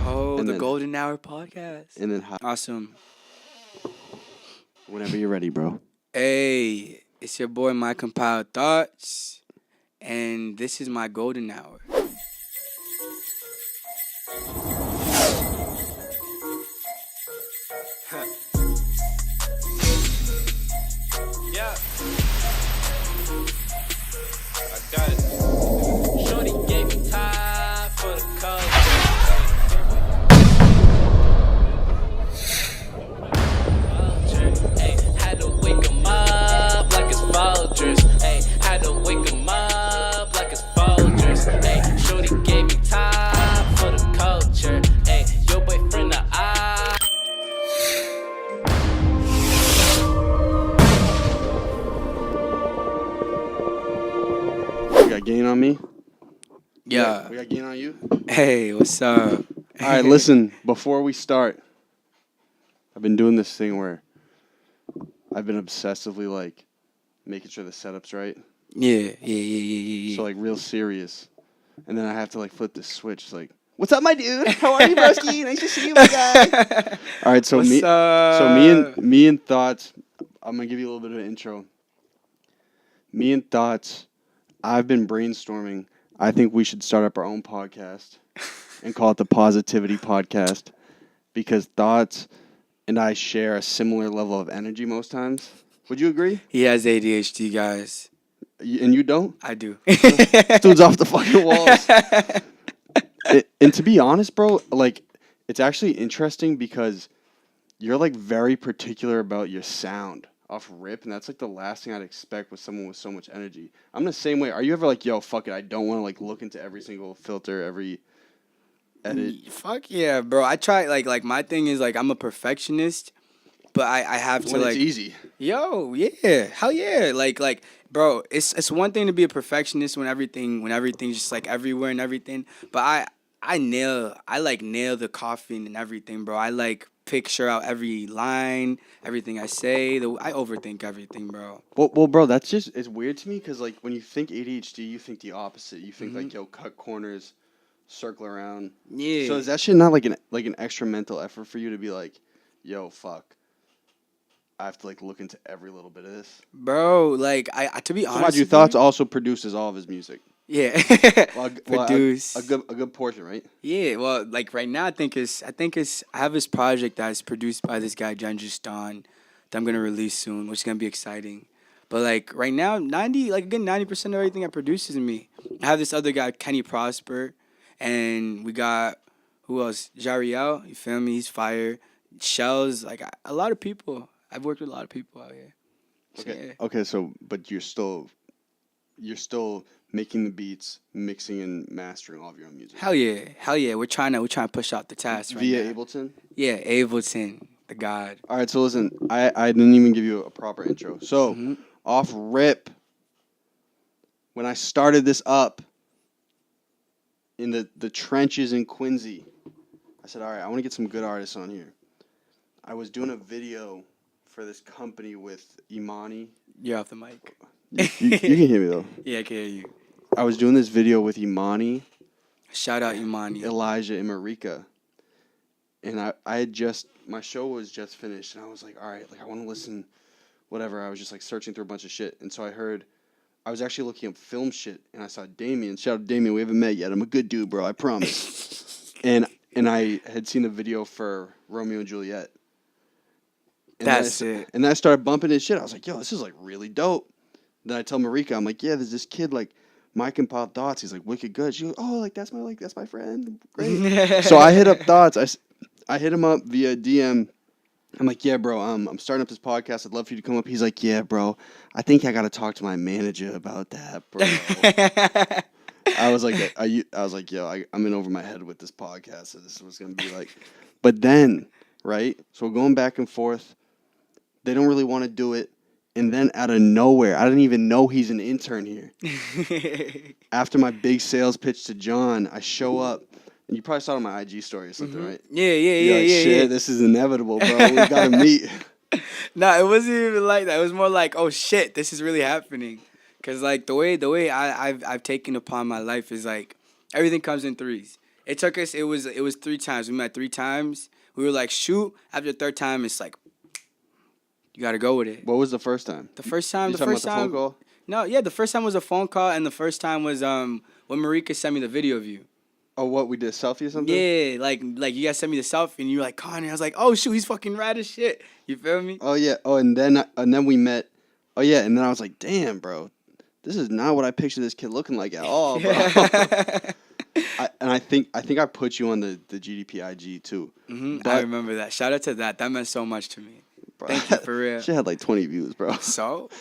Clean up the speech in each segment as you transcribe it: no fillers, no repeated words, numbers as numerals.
Oh, and the then, Golden Hour podcast. And then Awesome. Whenever you're ready, bro. Hey, it's your boy MyCompiledThoughts, and this is my Golden Hour. Yeah. I got it. Shorty gave me time for the culture. Hey, had to wake 'em up like it's vultures. Hey, had to wake 'em up like it's vultures. Hey, shorty gave me time for the culture. Hey, your boyfriend the eye. We got gain on me? Yeah. We got gain on you? Hey, what's up? All right, listen, before we start, I've been doing this thing where I've been obsessively, like, making sure the setup's right. Yeah. So, like, real serious. And then I have to, like, flip this switch. It's like, what's up, my dude? How are you, broski? Nice to see you, my guy. All right, so What's me up? and Thoughts, I'm going to give you a little bit of an intro. Me and Thoughts, I've been brainstorming. I think we should start up our own podcast and call it the Positivity Podcast because Thoughts and I share a similar level of energy most times. Would you agree? He has ADHD, guys. And you don't? I do. This dude's off the fucking walls. And to be honest, bro, like, it's actually interesting because you're, like, very particular about your sound off rip, and that's, like, the last thing I'd expect with someone with so much energy. I'm the same way. Are you ever like, yo, fuck it, I don't want to, like, look into every single filter, every edit? Fuck yeah, bro. I try, like my thing is, like, I'm a perfectionist, but I have to, When like... it's easy. Yo, yeah. Hell yeah. Like, bro, it's one thing to be a perfectionist when everything's just, like, everywhere and everything, but I nail the coughing and everything, bro. I, like, picture out every line, everything I say. I overthink everything, bro. Well, bro, that's just, it's weird to me because, like, when you think ADHD, you think the opposite. You think, like, yo, cut corners, circle around. Yeah. So is that shit not, like, an extra mental effort for you to be like, yo, fuck, I have to, like, look into every little bit of this? Bro, like, I to be honest. So, mind you, with Thoughts also produces all of his music. Yeah. Produce. A good portion, right? Yeah, well, like right now, I have this project that's produced by this guy Stan that I'm gonna release soon, which is gonna be exciting. But like right now, 90% of everything I produce is me. I have this other guy, Kenny Prosper, and we got who else? Jariel, you feel me? He's fire. Shells, like a lot of people. I've worked with a lot of people out here. So, Okay. yeah. Okay. So, but you're still making the beats, mixing and mastering all of your own music. Hell yeah. We're trying to push out the task right Via now. Ableton. Yeah, Ableton, the god. All right. So listen, I didn't even give you a proper intro. So off rip, when I started this up in the trenches in Quincy, I said, all right, I want to get some good artists on here. I was doing a video for this company with Imani. You're off the mic. You can hear me though. Yeah, I can hear you. I was doing this video with Imani, Shout out Imani. Elijah, and Marika. And I had my show was just finished, and I was like, all right, like, I want to listen, whatever. I was just, like, searching through a bunch of shit. And so I was actually looking up film shit, and I saw Damien. Shout out to Damien. We haven't met yet. I'm a good dude, bro. I promise. and I had seen a video for Romeo and Juliet. And That's it. And then I started bumping his shit. I was like, yo, this is, like, really dope. Then I tell Marika, I'm like, yeah, there's this kid, like, MyCompiledThoughts. He's like, wicked good. She goes, oh, that's my friend. Great. So I hit up Thoughts. I hit him up via DM. I'm like, yeah, bro, I'm starting up this podcast. I'd love for you to come up. He's like, yeah, bro, I think I got to talk to my manager about that, bro. I was like, yo, I'm in over my head with this podcast. So this was going to be like, but then, right? So we're going back and forth. They don't really want to do it. And then out of nowhere, I didn't even know he's an intern here. After my big sales pitch to John, I show up. And you probably saw it on my IG story or something, right? Yeah. Shit, this is inevitable, bro. We got to meet. No, it wasn't even like that. It was more like, oh, shit, this is really happening. Because, like, the way I've taken upon my life is, like, everything comes in threes. It took us. It was 3 times. We met 3 times. We were like, shoot. After the third time, it's like, you gotta go with it. What was the first time? The first time. You The talking first about the time. phone call? No, yeah. The first time was a phone call, and the first time was when Marika sent me the video of you. Oh, what, we did a selfie or something? Yeah, like you guys sent me the selfie, and you were like, Conor. I was like, oh shoot, he's fucking rad as shit. You feel me? Oh yeah. Oh, and then we met. Oh yeah, and then I was like, damn, bro, this is not what I pictured this kid looking like at all, bro. I think I put you on the GDPIG too. I remember that. Shout out to that. That meant so much to me. Bro, Thank you, for real. She had like 20 views, bro. So,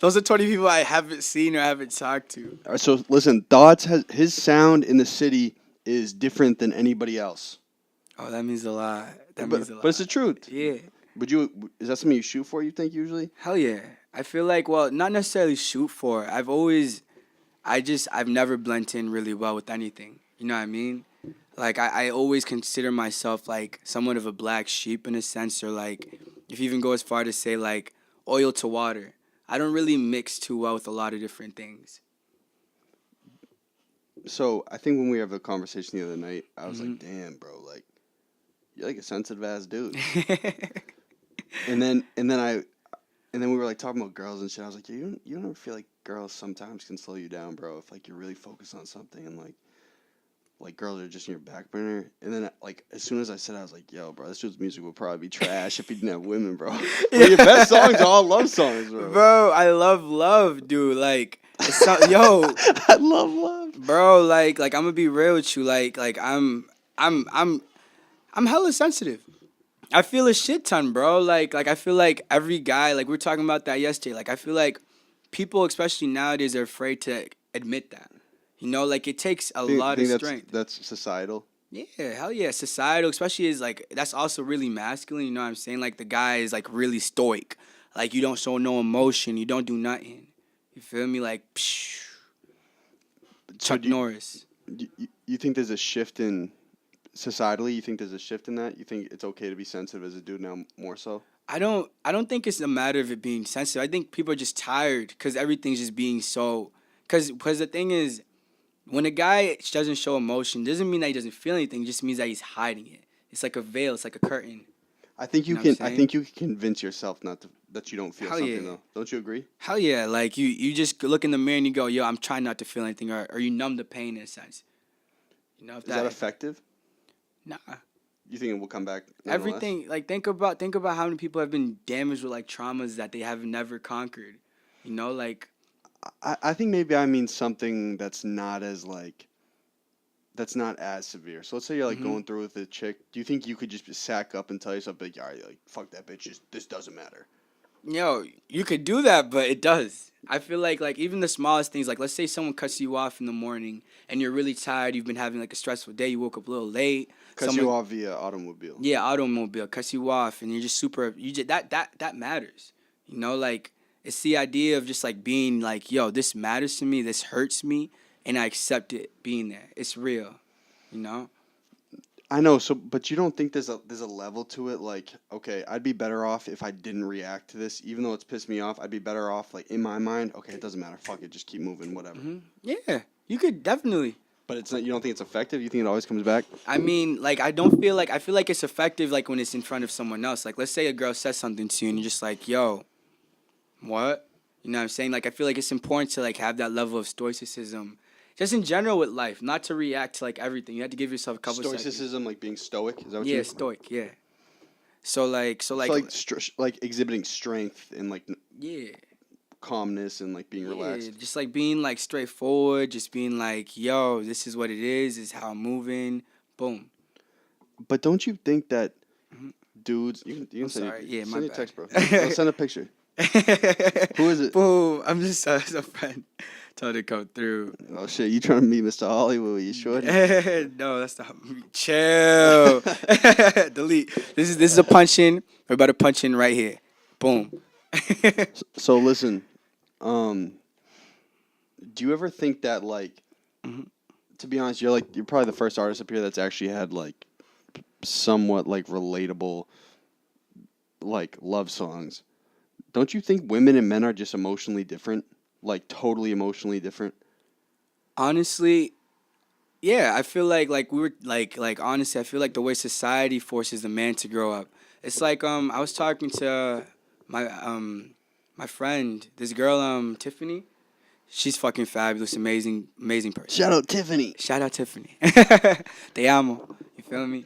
those are 20 people I haven't seen or haven't talked to. All right, so listen, Thoughts has his sound in the city is different than anybody else. Oh, that means a lot. That but, means a lot. but it's the truth. Yeah. Is that something you shoot for, you think, usually? Hell yeah. I feel like, well, not necessarily shoot for. I've never blended in really well with anything. You know what I mean? Like, I always consider myself, like, somewhat of a black sheep in a sense, or, like, if you even go as far to say, like, oil to water. I don't really mix too well with a lot of different things. So, I think when we have a conversation the other night, I was like, damn, bro, like, you're like a sensitive-ass dude. and then we were, like, talking about girls and shit. I was like, you don't ever feel like girls sometimes can slow you down, bro, if, like, you're really focused on something and, like girls are just in your back burner. And then, like, as soon as I said, I was like, yo, bro, this dude's music would probably be trash if he didn't have women, bro. But your best songs are all love songs, bro. Bro, I love love, dude. Like, yo, I love love, bro. Like I'm gonna be real with you. Like I'm hella sensitive. I feel a shit ton, bro. Like I feel like every guy, like we were talking about that yesterday. Like I feel like people, especially nowadays, are afraid to admit that. You know, like it takes a lot of strength. That's societal. Yeah, hell yeah. Societal, especially is like, that's also really masculine. You know what I'm saying? Like the guy is like really stoic. Like you don't show no emotion. You don't do nothing. You feel me? Like, psh, Chuck Norris. You think there's a shift in societally? You think there's a shift in that? You think it's okay to be sensitive as a dude now more so? I don't think it's a matter of it being sensitive. I think people are just tired because everything's just being so. Because the thing is, when a guy doesn't show emotion, doesn't mean that he doesn't feel anything. It just means that he's hiding it. It's like a veil. It's like a curtain. I think you can. I think you can convince yourself that you don't feel Hell something yeah. though. Don't you agree? Hell yeah. Like you just look in the mirror and you go, yo, I'm trying not to feel anything, or you numb the pain in a sense. You know, if Is that effective? Nah. You think it will come back? Everything, like think about how many people have been damaged with like traumas that they have never conquered. You know, like. I think maybe I mean something that's not as severe. So let's say you're like going through with a chick. Do you think you could just sack up and tell yourself like, all right, like fuck that bitch, this doesn't matter? Yo, you could do that, but it does. I feel like even the smallest things, like let's say someone cuts you off in the morning and you're really tired, you've been having like a stressful day, you woke up a little late. Cuts you off via automobile. Yeah, automobile cuts you off, and you're just that matters. You know, like. It's the idea of just, like, being like, yo, this matters to me, this hurts me, and I accept it being there. It's real, you know? I know, but you don't think there's a level to it? Like, okay, I'd be better off if I didn't react to this. Even though it's pissed me off, I'd be better off, like, in my mind, okay, it doesn't matter. Fuck it, just keep moving, whatever. Mm-hmm. Yeah, you could definitely. But it's not. You don't think it's effective? You think it always comes back? I mean, like, I feel like it's effective, like, when it's in front of someone else. Like, let's say a girl says something to you, and you're just like, yo, what? You know what I'm saying? Like, I feel like it's important to, like, have that level of stoicism. Just in general with life, not to react to, like, everything. You have to give yourself a couple seconds. Stoicism, like being stoic? Is that what you mean? Yeah, stoic, yeah. So like exhibiting strength and, like, yeah, calmness and, like, being relaxed. Just, like, being, like, straightforward. Just being, like, yo, this is what it is. This is how I'm moving. Boom. But don't you think that dudes... You can send sorry. Your, yeah, send my your bad. text, bro. I'll send a picture. Who is it? Boom. I'm just a friend. Told to come through. Oh shit! You trying to meet Mr. Hollywood? You sure? No, that's not me. Chill. Delete. This is a punch in. We're about to punch in right here. Boom. So listen, do you ever think that, like, to be honest, you're probably the first artist up here that's actually had, like, somewhat, like, relatable, like, love songs. Don't you think women and men are just emotionally different? Like, totally emotionally different? Honestly, Yeah, I feel like we were like honestly, I feel like the way society forces the man to grow up. It's like I was talking to my my friend, this girl Tiffany. She's fucking fabulous, amazing person. Shout out Tiffany. Shout out Tiffany. Te amo. You feel me?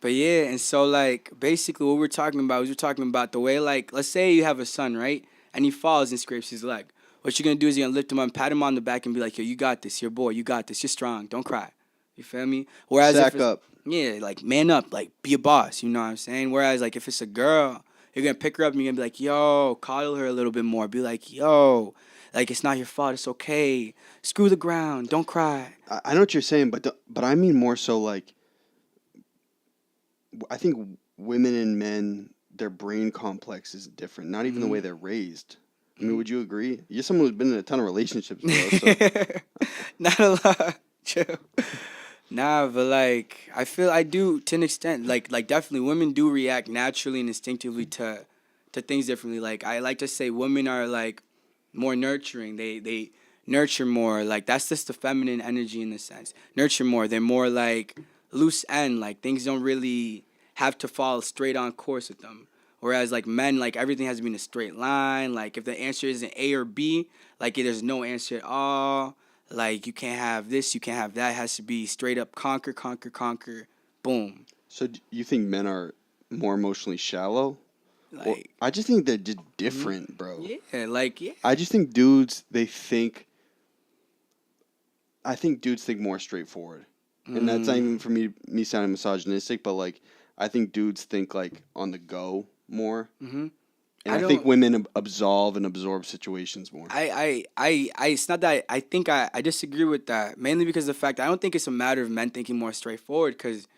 But yeah, and so like basically what we're talking about is we're talking about the way like let's say you have a son, right? And he falls and scrapes his leg. What you're gonna do is you're gonna lift him up, pat him on the back, and be like, "Yo, you got this. You're a boy. You got this. You're strong. Don't cry." You feel me? Whereas Sack if it's, up. yeah, like man up, like be a boss. You know what I'm saying? Whereas like if it's a girl, you're gonna pick her up and you're gonna be like, "Yo, coddle her a little bit more. Be like, yo, like it's not your fault. It's okay. Screw the ground. Don't cry." I know what you're saying, but I mean more so like I think women and men, their brain complex is different. Not even the way they're raised. I mean, would you agree? You're someone who's been in a ton of relationships, bro. So. Not a lot. Chill. Nah, but like I feel I do to an extent. Like definitely women do react naturally and instinctively to things differently. Like I like to say women are like more nurturing. They nurture more. Like that's just the feminine energy in a sense. Nurture more. They're more like loose end. Like things don't really have to fall straight on course with them. Whereas like men, like everything has to be in a straight line. Like if the answer isn't A or B, like there's no answer at all. Like you can't have this, you can't have that. It has to be straight up conquer, conquer, conquer, boom. So you think men are more emotionally shallow? Or, Like I just think they're just different, bro. yeah, like yeah. I just think dudes, I think dudes think more straightforward. And that's not even for me sounding misogynistic, but like I think dudes think like on the go more. Mm-hmm. And I think women absolve and absorb situations more. It's not that I think I disagree with that mainly because of the fact I don't think it's a matter of men thinking more straightforward because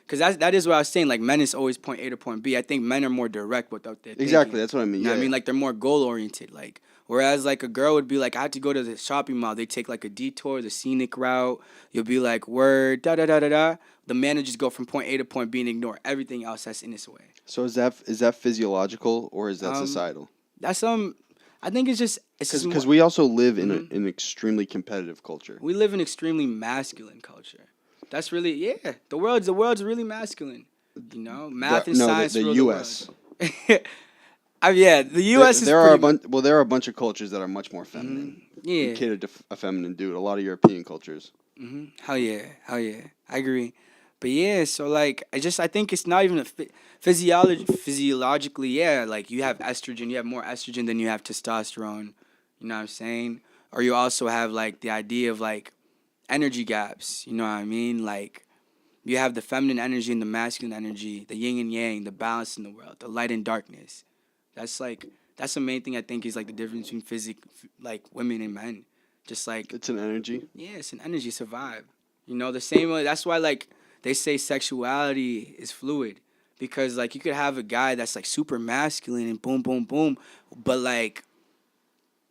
that is what I was saying. Like men is always point A to point B. I think men are more direct with what they're Exactly, thinking. that's what I mean. You know Yeah, what I mean? Like they're more goal oriented. Like whereas like a girl would be like, I had to go to the shopping mall. They take like a detour, the scenic route. You'll be like, word, da da da da da. The man would just go from point A to point B and ignore everything else that's in his way. So is that physiological or is that societal? That's I think it's just Because we also live in an extremely competitive culture. we live in extremely masculine culture. That's really the world's really masculine. You know, math and science. The rule U.S. The world. The U.S. is there are pretty there are a bunch of cultures that are much more feminine. Yeah. And cater to a feminine dude. A lot of European cultures. Hell yeah, I agree. But yeah, so like I think it's not even a physiologically, yeah, like you have estrogen, you have more estrogen than you have testosterone. You know what I'm saying? Or you also have like the idea of like energy gaps. You know what I mean? Like you have the feminine energy and the masculine energy, the yin and yang, the balance in the world, the light and darkness. That's the main thing I think is like the difference between like women and men. Just like It's an energy. yeah, it's an energy, it's a vibe. You know, the same way. That's why like they say sexuality is fluid because like you could have a guy that's like super masculine and boom, boom, boom, but like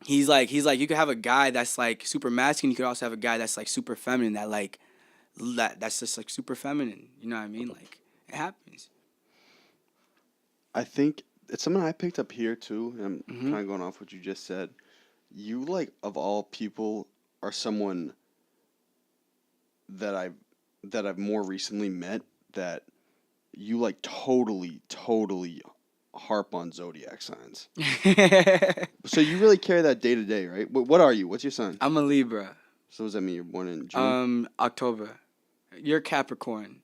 he's like you could have a guy that's like super masculine. You could also have a guy that's like super feminine. That's just like super feminine. You know what I mean? Like it happens. I think it's something I picked up here too. And I'm kind of going off what you just said. You like of all people are someone that I've more recently met that you like totally harp on zodiac signs. So you really carry that day to day, right? What are you? What's your sign? I'm a Libra. So what does that mean? You're born in June? October. You're Capricorn.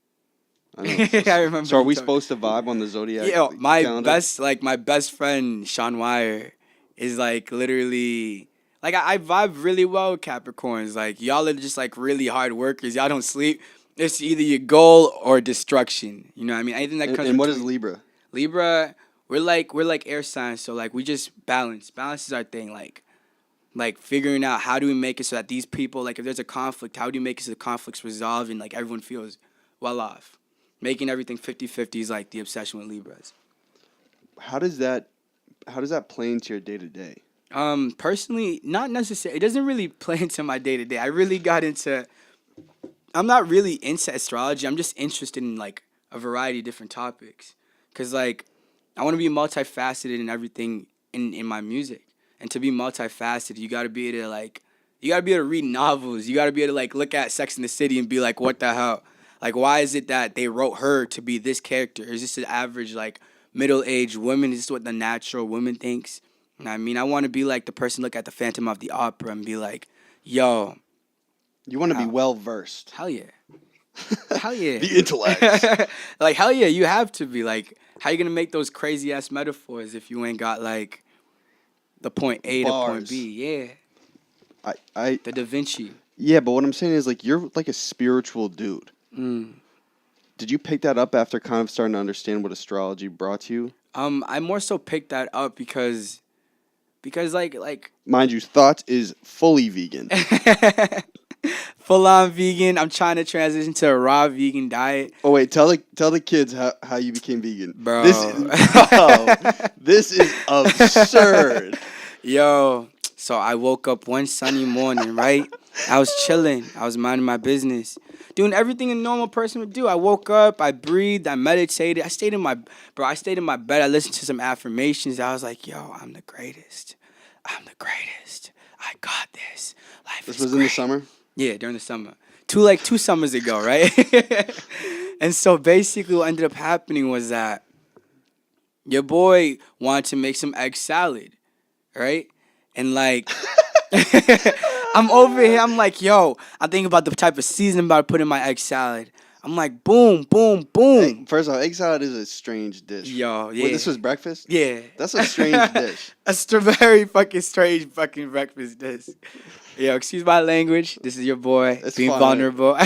I know. I remember. So are we you told- supposed to vibe on the zodiac? Yeah, my calendar? my best friend Sean Wire is like literally like I vibe really well with Capricorns. Like y'all are just like really hard workers. Y'all don't sleep. It's either your goal or destruction. You know what I mean? Anything that comes. And what is between- Libra? Libra? We're like air signs. So like we just balance. Balance is our thing. Like figuring out how do we make it so that these people, like if there's a conflict, how do you make it so the conflict's resolved and like everyone feels well off? Making everything 50-50 is like the obsession with Libras. How does that play into your day to day? Personally, not necessarily. It doesn't really play into my day to day. I really got into. I'm not really into astrology. I'm just interested in like a variety of different topics, cause like I want to be multifaceted in everything in my music, and to be multifaceted, you got to be able to like You gotta be able to read novels. You gotta be able to like look at Sex in the City and be like, what the hell? Like, why is it that they wrote her to be this character? Is this an average like middle-aged woman? Is this what the natural woman thinks? And I mean, I want to be like the person look at the Phantom of the Opera and be like, yo, You want to be well versed. hell yeah. Hell yeah. The intellect. Like, hell yeah, you have to be. Like, how you gonna make those crazy ass metaphors if you ain't got like the point A to point Bars. B? Yeah. The Da Vinci. Yeah, but what I'm saying is like you're like a spiritual dude. Did you pick that up after kind of starting to understand what astrology brought to you? I more so picked that up because like Mind you, Thoughts is fully vegan. full on vegan. I'm trying to transition to a raw vegan diet. Oh wait, tell the kids how you became vegan, Bro. This is absurd. Yo, so I woke up one sunny morning, right? I was chilling. I was minding my business, doing everything a normal person would do. I woke up, I breathed, I meditated. I stayed in my bed. I listened to some affirmations. I was like, yo, I'm the greatest. I'm the greatest. I got this. Life This is was great. in the summer? Yeah, during the summer. Two summers ago, right? And so basically what ended up happening was that your boy wanted to make some egg salad, right? And like I'm over here, I'm like, yo, I'm thinking about the type of seasoning I'm about to put in my egg salad. I'm like, boom, boom, boom. Hey, first off, egg salad is a strange dish. Yo, yeah. Wait, this was breakfast? Yeah. That's a strange dish. A very fucking strange fucking breakfast dish. Yo, excuse my language. This is your boy It's being fine. vulnerable.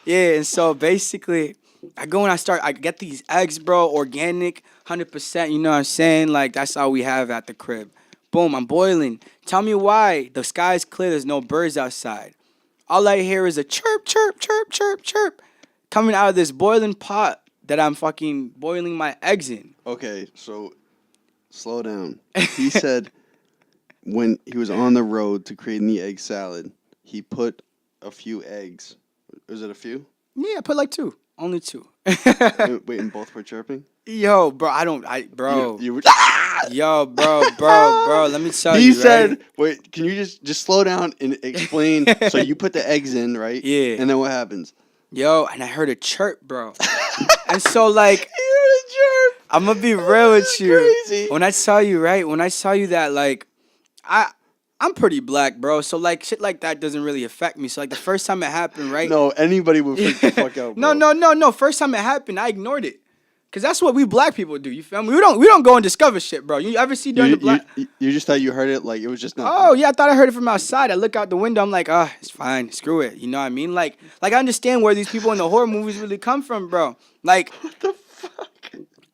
Yeah, and so basically, I go and I get these eggs, bro, organic, 100%. You know what I'm saying? Like, that's all we have at the crib. Boom, I'm boiling. Tell me why. The sky's clear. There's no birds outside. All I hear is a chirp, chirp, chirp, chirp, chirp coming out of this boiling pot that I'm fucking boiling my eggs in. Okay, so slow down. He said when he was on the road to creating the egg salad, he put a few eggs. Was it a few? Yeah, I put like two. Only two. Wait, and both were chirping? Yo, bro, bro. You were, Yo, bro, let me tell you, He said, right? wait, can you just slow down and explain? So you put the eggs in, right? Yeah. And then what happens? Yo, and I heard a chirp, bro. And so, like, You heard a chirp. I'm gonna be real with you. Crazy. When I saw you, right? When I saw you that, like, I'm pretty black, bro. So, like, shit like that doesn't really affect me. So, like, the first time it happened, right? No, anybody would freak the fuck out, bro. No. First time it happened, I ignored it. Cause that's what we black people do. You feel me? We don't go and discover shit, bro. You ever see during the black? You just thought you heard it like it was just nothing. Oh yeah, I thought I heard it from outside. I look out the window. I'm like, it's fine. Screw it. You know what I mean? Like I understand where these people in the horror movies really come from, bro. Like, What the fuck?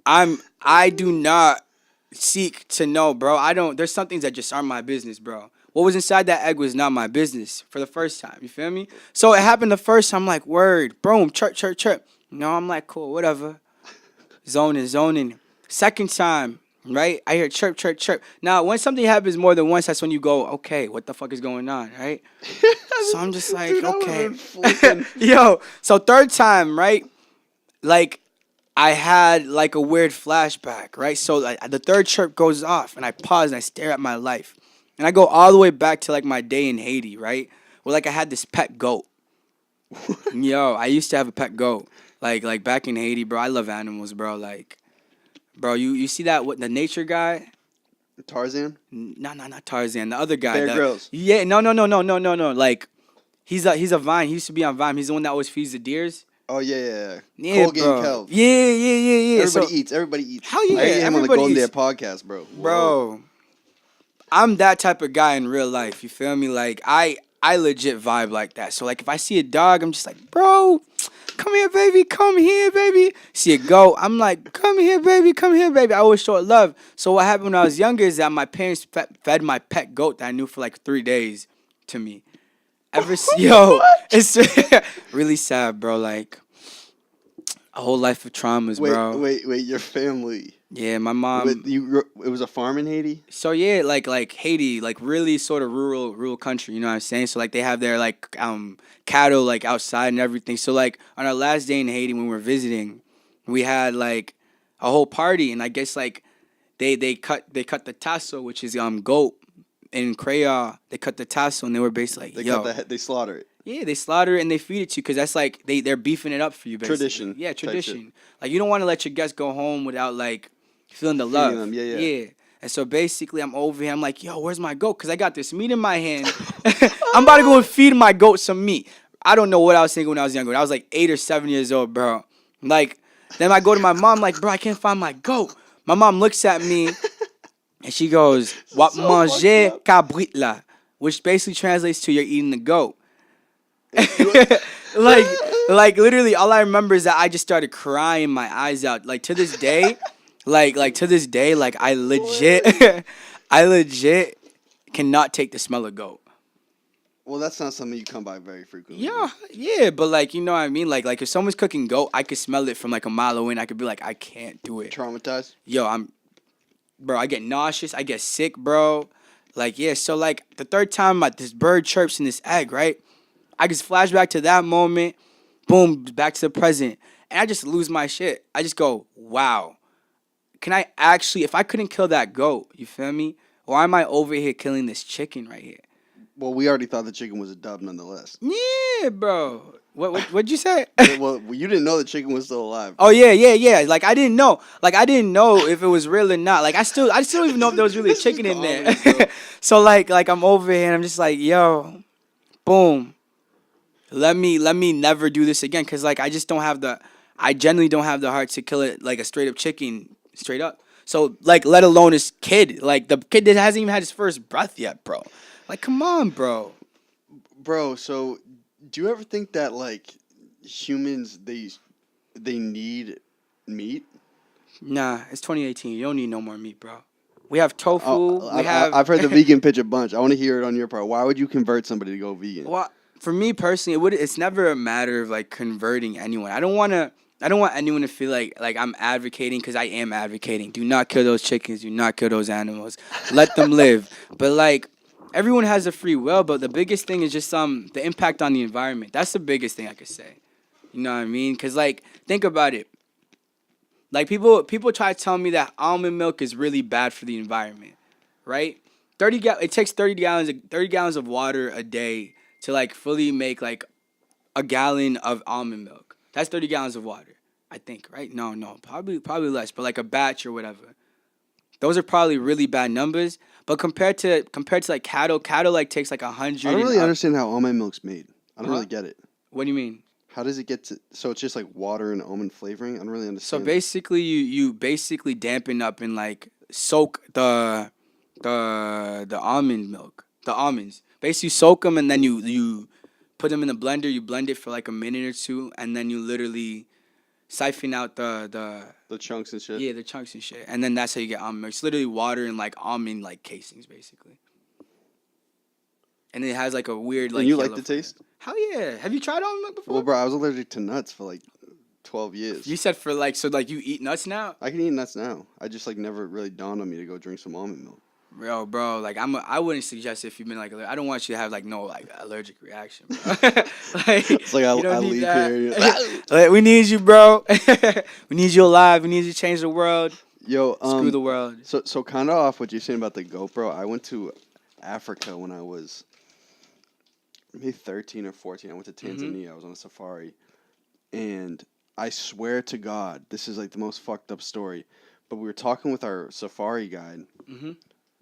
I do not seek to know, bro. I don't. There's some things that just aren't my business, bro. What was inside that egg was not my business for the first time. You feel me? So it happened the first time. I'm like, word, boom, chirp, chirp, chirp. No, I'm like, cool, whatever. Zoning. Second time, right? I hear chirp, chirp, chirp. Now, when something happens more than once, that's when you go, okay, what the fuck is going on, right? So I'm just like, Dude, I okay. would've been flipping. Yo, so third time, right? Like, I had like a weird flashback, right? So like, the third chirp goes off, and I pause and I stare at my life. And I go all the way back to like my day in Haiti, right? Where like I had this pet goat. Yo, I used to have a pet goat. Like back in Haiti, bro. I love animals, bro. Like, bro, you see that what the nature guy? Tarzan? No, not Tarzan. The other guy. Bear Grylls. Yeah, no. Like, he's a Vine. He used to be on Vine. He's the one that always feeds the deers. Oh yeah. Yeah, Colgate bro. Kelv. Yeah. Everybody eats. Hell yeah, I ate him on the everybody Golden Day eats. podcast, bro. Whoa. Bro, I'm that type of guy in real life. You feel me? Like, I legit vibe like that. So, like, if I see a dog, I'm just like, bro, come here, baby. Come here, baby. See it go. I'm like, come here, baby. Come here, baby. I always show it love. So what happened when I was younger is that my parents fed my pet goat that I knew for like 3 days to me. Yo, it's really sad, bro. Like, a whole life of traumas, bro. Wait, your family. Yeah, my mom. It was a farm in Haiti? So yeah, like Haiti, like really sort of rural country, you know what I'm saying? So like they have their like cattle like outside and everything. So like on our last day in Haiti when we were visiting, we had like a whole party, and I guess like they cut the tasso, which is goat in Creole, they cut the tassel and they were basically like, They yo, cut the head, they slaughter it. yeah, they slaughter it and they feed it to you because that's like they're beefing it up for you. Basically. Tradition Yeah, type tradition. Like you don't want to let your guests go home without like feeling the Feeding love. them, yeah. Yeah. And so basically, I'm over here. I'm like, yo, where's my goat? Because I got this meat in my hand. I'm about to go and feed my goat some meat. I don't know what I was thinking when I was younger. I was like 8 or 7 years old, bro. Like, then I go to my mom, like, bro, I can't find my goat. My mom looks at me and she goes, "What So manger fucked cabrit la," which basically translates to "you're eating the goat." like literally, all I remember is that I just started crying my eyes out. Like to this day, like to this day, like I legit, I legit cannot take the smell of goat. Well, that's not something you come by very frequently. Yeah, but like you know what I mean. Like if someone's cooking goat, I could smell it from like a mile away, and I could be like, I can't do it. Traumatized? Yo, bro, I get nauseous, I get sick, bro. Like yeah, so like the third time this bird chirps in this egg, right? I just flash back to that moment, boom, back to the present, and I just lose my shit. I just go, wow. Can I actually, if I couldn't kill that goat, you feel me? Why am I over here killing this chicken right here? Well, we already thought the chicken was a dub nonetheless. Yeah, bro. What'd you say? Well, you didn't know the chicken was still alive. Oh yeah. Like I didn't know. Like I didn't know if it was real or not. Like I still don't even know if there was really a chicken in there. So like I'm over here and I'm just like, yo, boom. Let me never do this again, cause like I genuinely don't have the heart to kill it like a straight up chicken, straight up. So like, let alone this kid, like the kid that hasn't even had his first breath yet, bro. Like, come on, bro. Bro, so do you ever think that like humans they need meat? Nah, it's 2018. You don't need no more meat, bro. We have tofu. I've heard the vegan pitch a bunch. I want to hear it on your part. Why would you convert somebody to go vegan? Well, for me personally, it's never a matter of like converting anyone. I don't want anyone to feel like I'm advocating, because I am advocating. Do not kill those chickens. Do not kill those animals. Let them live. But like, everyone has a free will. But the biggest thing is just the impact on the environment. That's the biggest thing I could say. You know what I mean? Because like, think about it. Like people try to tell me that almond milk is really bad for the environment, right? It takes 30 gallons of water a day to like fully make like a gallon of almond milk. That's 30 gallons of water, I think, right? No, probably less, but like a batch or whatever. Those are probably really bad numbers. But compared to like cattle like takes like 100. I don't really understand how almond milk's made. I don't really get it. What do you mean? How does it get to? So it's just like water and almond flavoring. I don't really understand. So basically, you basically dampen up and like soak the almond milk, the almonds. Basically, soak them and then you put them in the blender. You blend it for like a minute or two, and then you literally siphon out the chunks and shit. Yeah, the chunks and shit, and then that's how you get almond milk. It's literally water and like almond like casings, basically. And it has like a weird like. And you like the taste? Hell yeah! Have you tried almond milk before? Well, bro, I was allergic to nuts for like 12 years. You said for like you eat nuts now? I can eat nuts now. I just like never really dawned on me to go drink some almond milk. Bro, like I wouldn't suggest if you've been like I don't want you to have like no like allergic reaction, bro. Like, it's like I leave here. Like, we need you, bro. We need you alive. We need you to change the world. Yo, screw the world. So kind of off what you're saying about the GoPro. I went to Africa when I was maybe 13 or 14. I went to Tanzania. I was on a safari, and I swear to God, this is like the most fucked up story. But we were talking with our safari guide.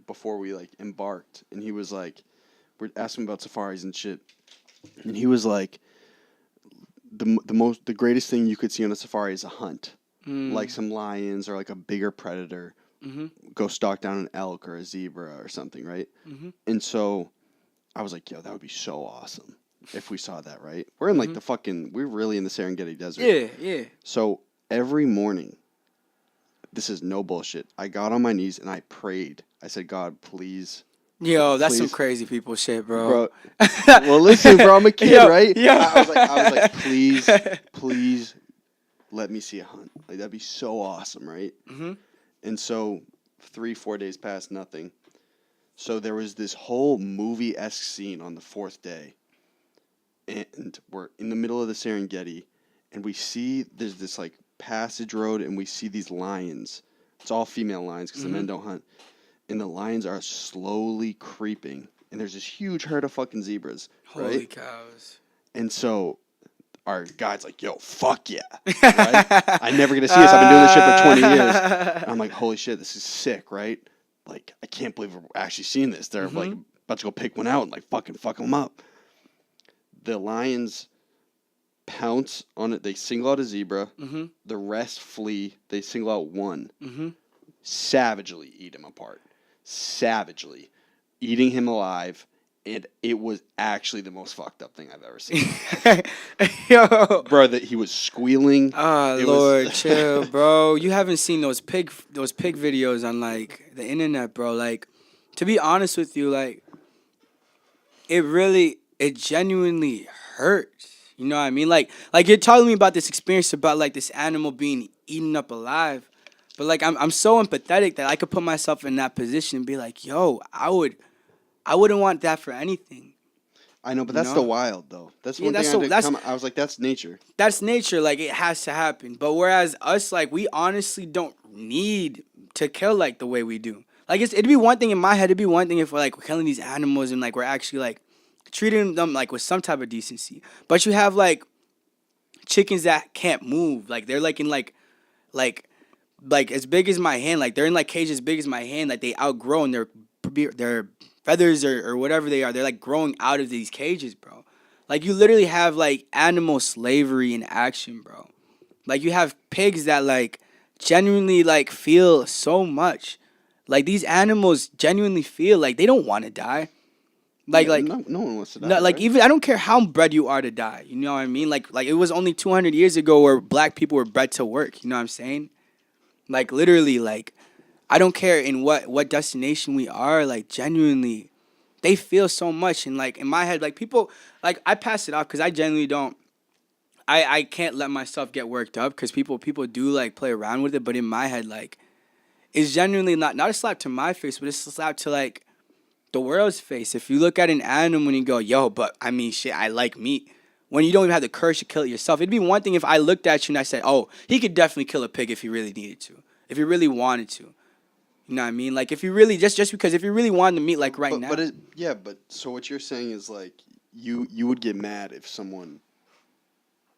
Before we like embarked, and he was like, we're asking about safaris and shit, and he was like, the greatest thing you could see on a safari is a hunt, like some lions or like a bigger predator, go stalk down an elk or a zebra or something, right? And so I was like, yo, that would be so awesome if we saw that, right? We're in like we're really in the Serengeti desert. Yeah. So every morning, this is no bullshit, I got on my knees and I prayed. I said, God, please. Yo, that's some crazy people shit, bro. Well, listen, bro, I'm a kid, right? Yeah. I was like, please let me see a hunt. Like, that'd be so awesome, right? And so 3-4 days passed, nothing. So there was this whole movie-esque scene on the 4th day. And we're in the middle of the Serengeti, and we see there's this like passage road, and we see these lions. It's all female lions because the men don't hunt. and the lions are slowly creeping, and there's this huge herd of fucking zebras, right? Holy cows. And so our guide's like, yo, fuck yeah. Right? I never get to see this. I've been doing this shit for 20 years. And I'm like, holy shit, this is sick, right? Like, I can't believe we're actually seeing this. They're like about to go pick one out and like fucking fuck them up. The lions pounce on it. They single out a zebra. The rest flee. They single out one. Savagely eat him apart. Savagely. Eating him alive. And it was actually the most fucked up thing I've ever seen. Yo. Bro, that he was squealing. Oh, Lord, chill, bro. You haven't seen those pig videos on, like, the internet, bro. Like, to be honest with you, like, it genuinely hurts. You know what I mean? Like you're telling me about this experience about, like, this animal being eaten up alive. But, like, I'm so empathetic that I could put myself in that position and be like, yo, I wouldn't want that for anything. I know, but that's the wild, though. That's one thing I was like, that's nature. That's nature. Like, it has to happen. But whereas us, like, we honestly don't need to kill, like, the way we do. Like, it'd be one thing in my head. It'd be one thing if we're, like, we're killing these animals and, like, we're actually, like, treating them, like, with some type of decency. But you have, like, chickens that can't move. Like, they're, like, in, like as big as my hand. Like, they're in, like, cages as big as my hand. Like, they outgrow and they're feathers or whatever they are, they're like growing out of these cages, bro. Like, you literally have like animal slavery in action, bro. Like, you have pigs that like genuinely like feel so much. Like, these animals genuinely feel like they don't want to die. Like no one wants to die. No, like, right? even I don't care how bred you are to die. You know what I mean? Like it was only 200 years ago where black people were bred to work. You know what I'm saying? Like, literally, like, I don't care in what destination we are, like, genuinely, they feel so much. And, like, in my head, like, people, like, I pass it off because I genuinely don't, I can't let myself get worked up because people do, like, play around with it. But in my head, like, it's genuinely not a slap to my face, but it's a slap to, like, the world's face. If you look at an animal and you go, yo, but, I mean, shit, I like meat. When you don't even have the courage to kill it yourself. It'd be one thing if I looked at you and I said, oh, he could definitely kill a pig if he really needed to. If he really wanted to. You know what I mean? Like, if you really, just because if you really wanted to meet, like, now. But so what you're saying is, like, you would get mad if someone,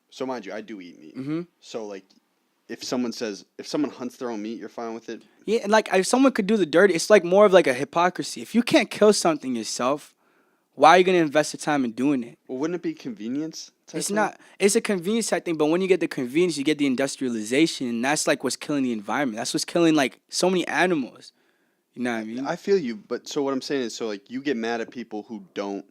so mind you, I do eat meat. So, like, if someone hunts their own meat, you're fine with it? Yeah, and, like, if someone could do the dirty, it's, like, more of, like, a hypocrisy. If you can't kill something yourself, why are you going to invest the time in doing it? Well, wouldn't it be convenience? It's not. It's a convenience type thing, but when you get the convenience, you get the industrialization, and that's, like, what's killing the environment. That's what's killing, like, so many animals. You know what I mean? I feel you, but so what I'm saying is, so, like, you get mad at people who don't.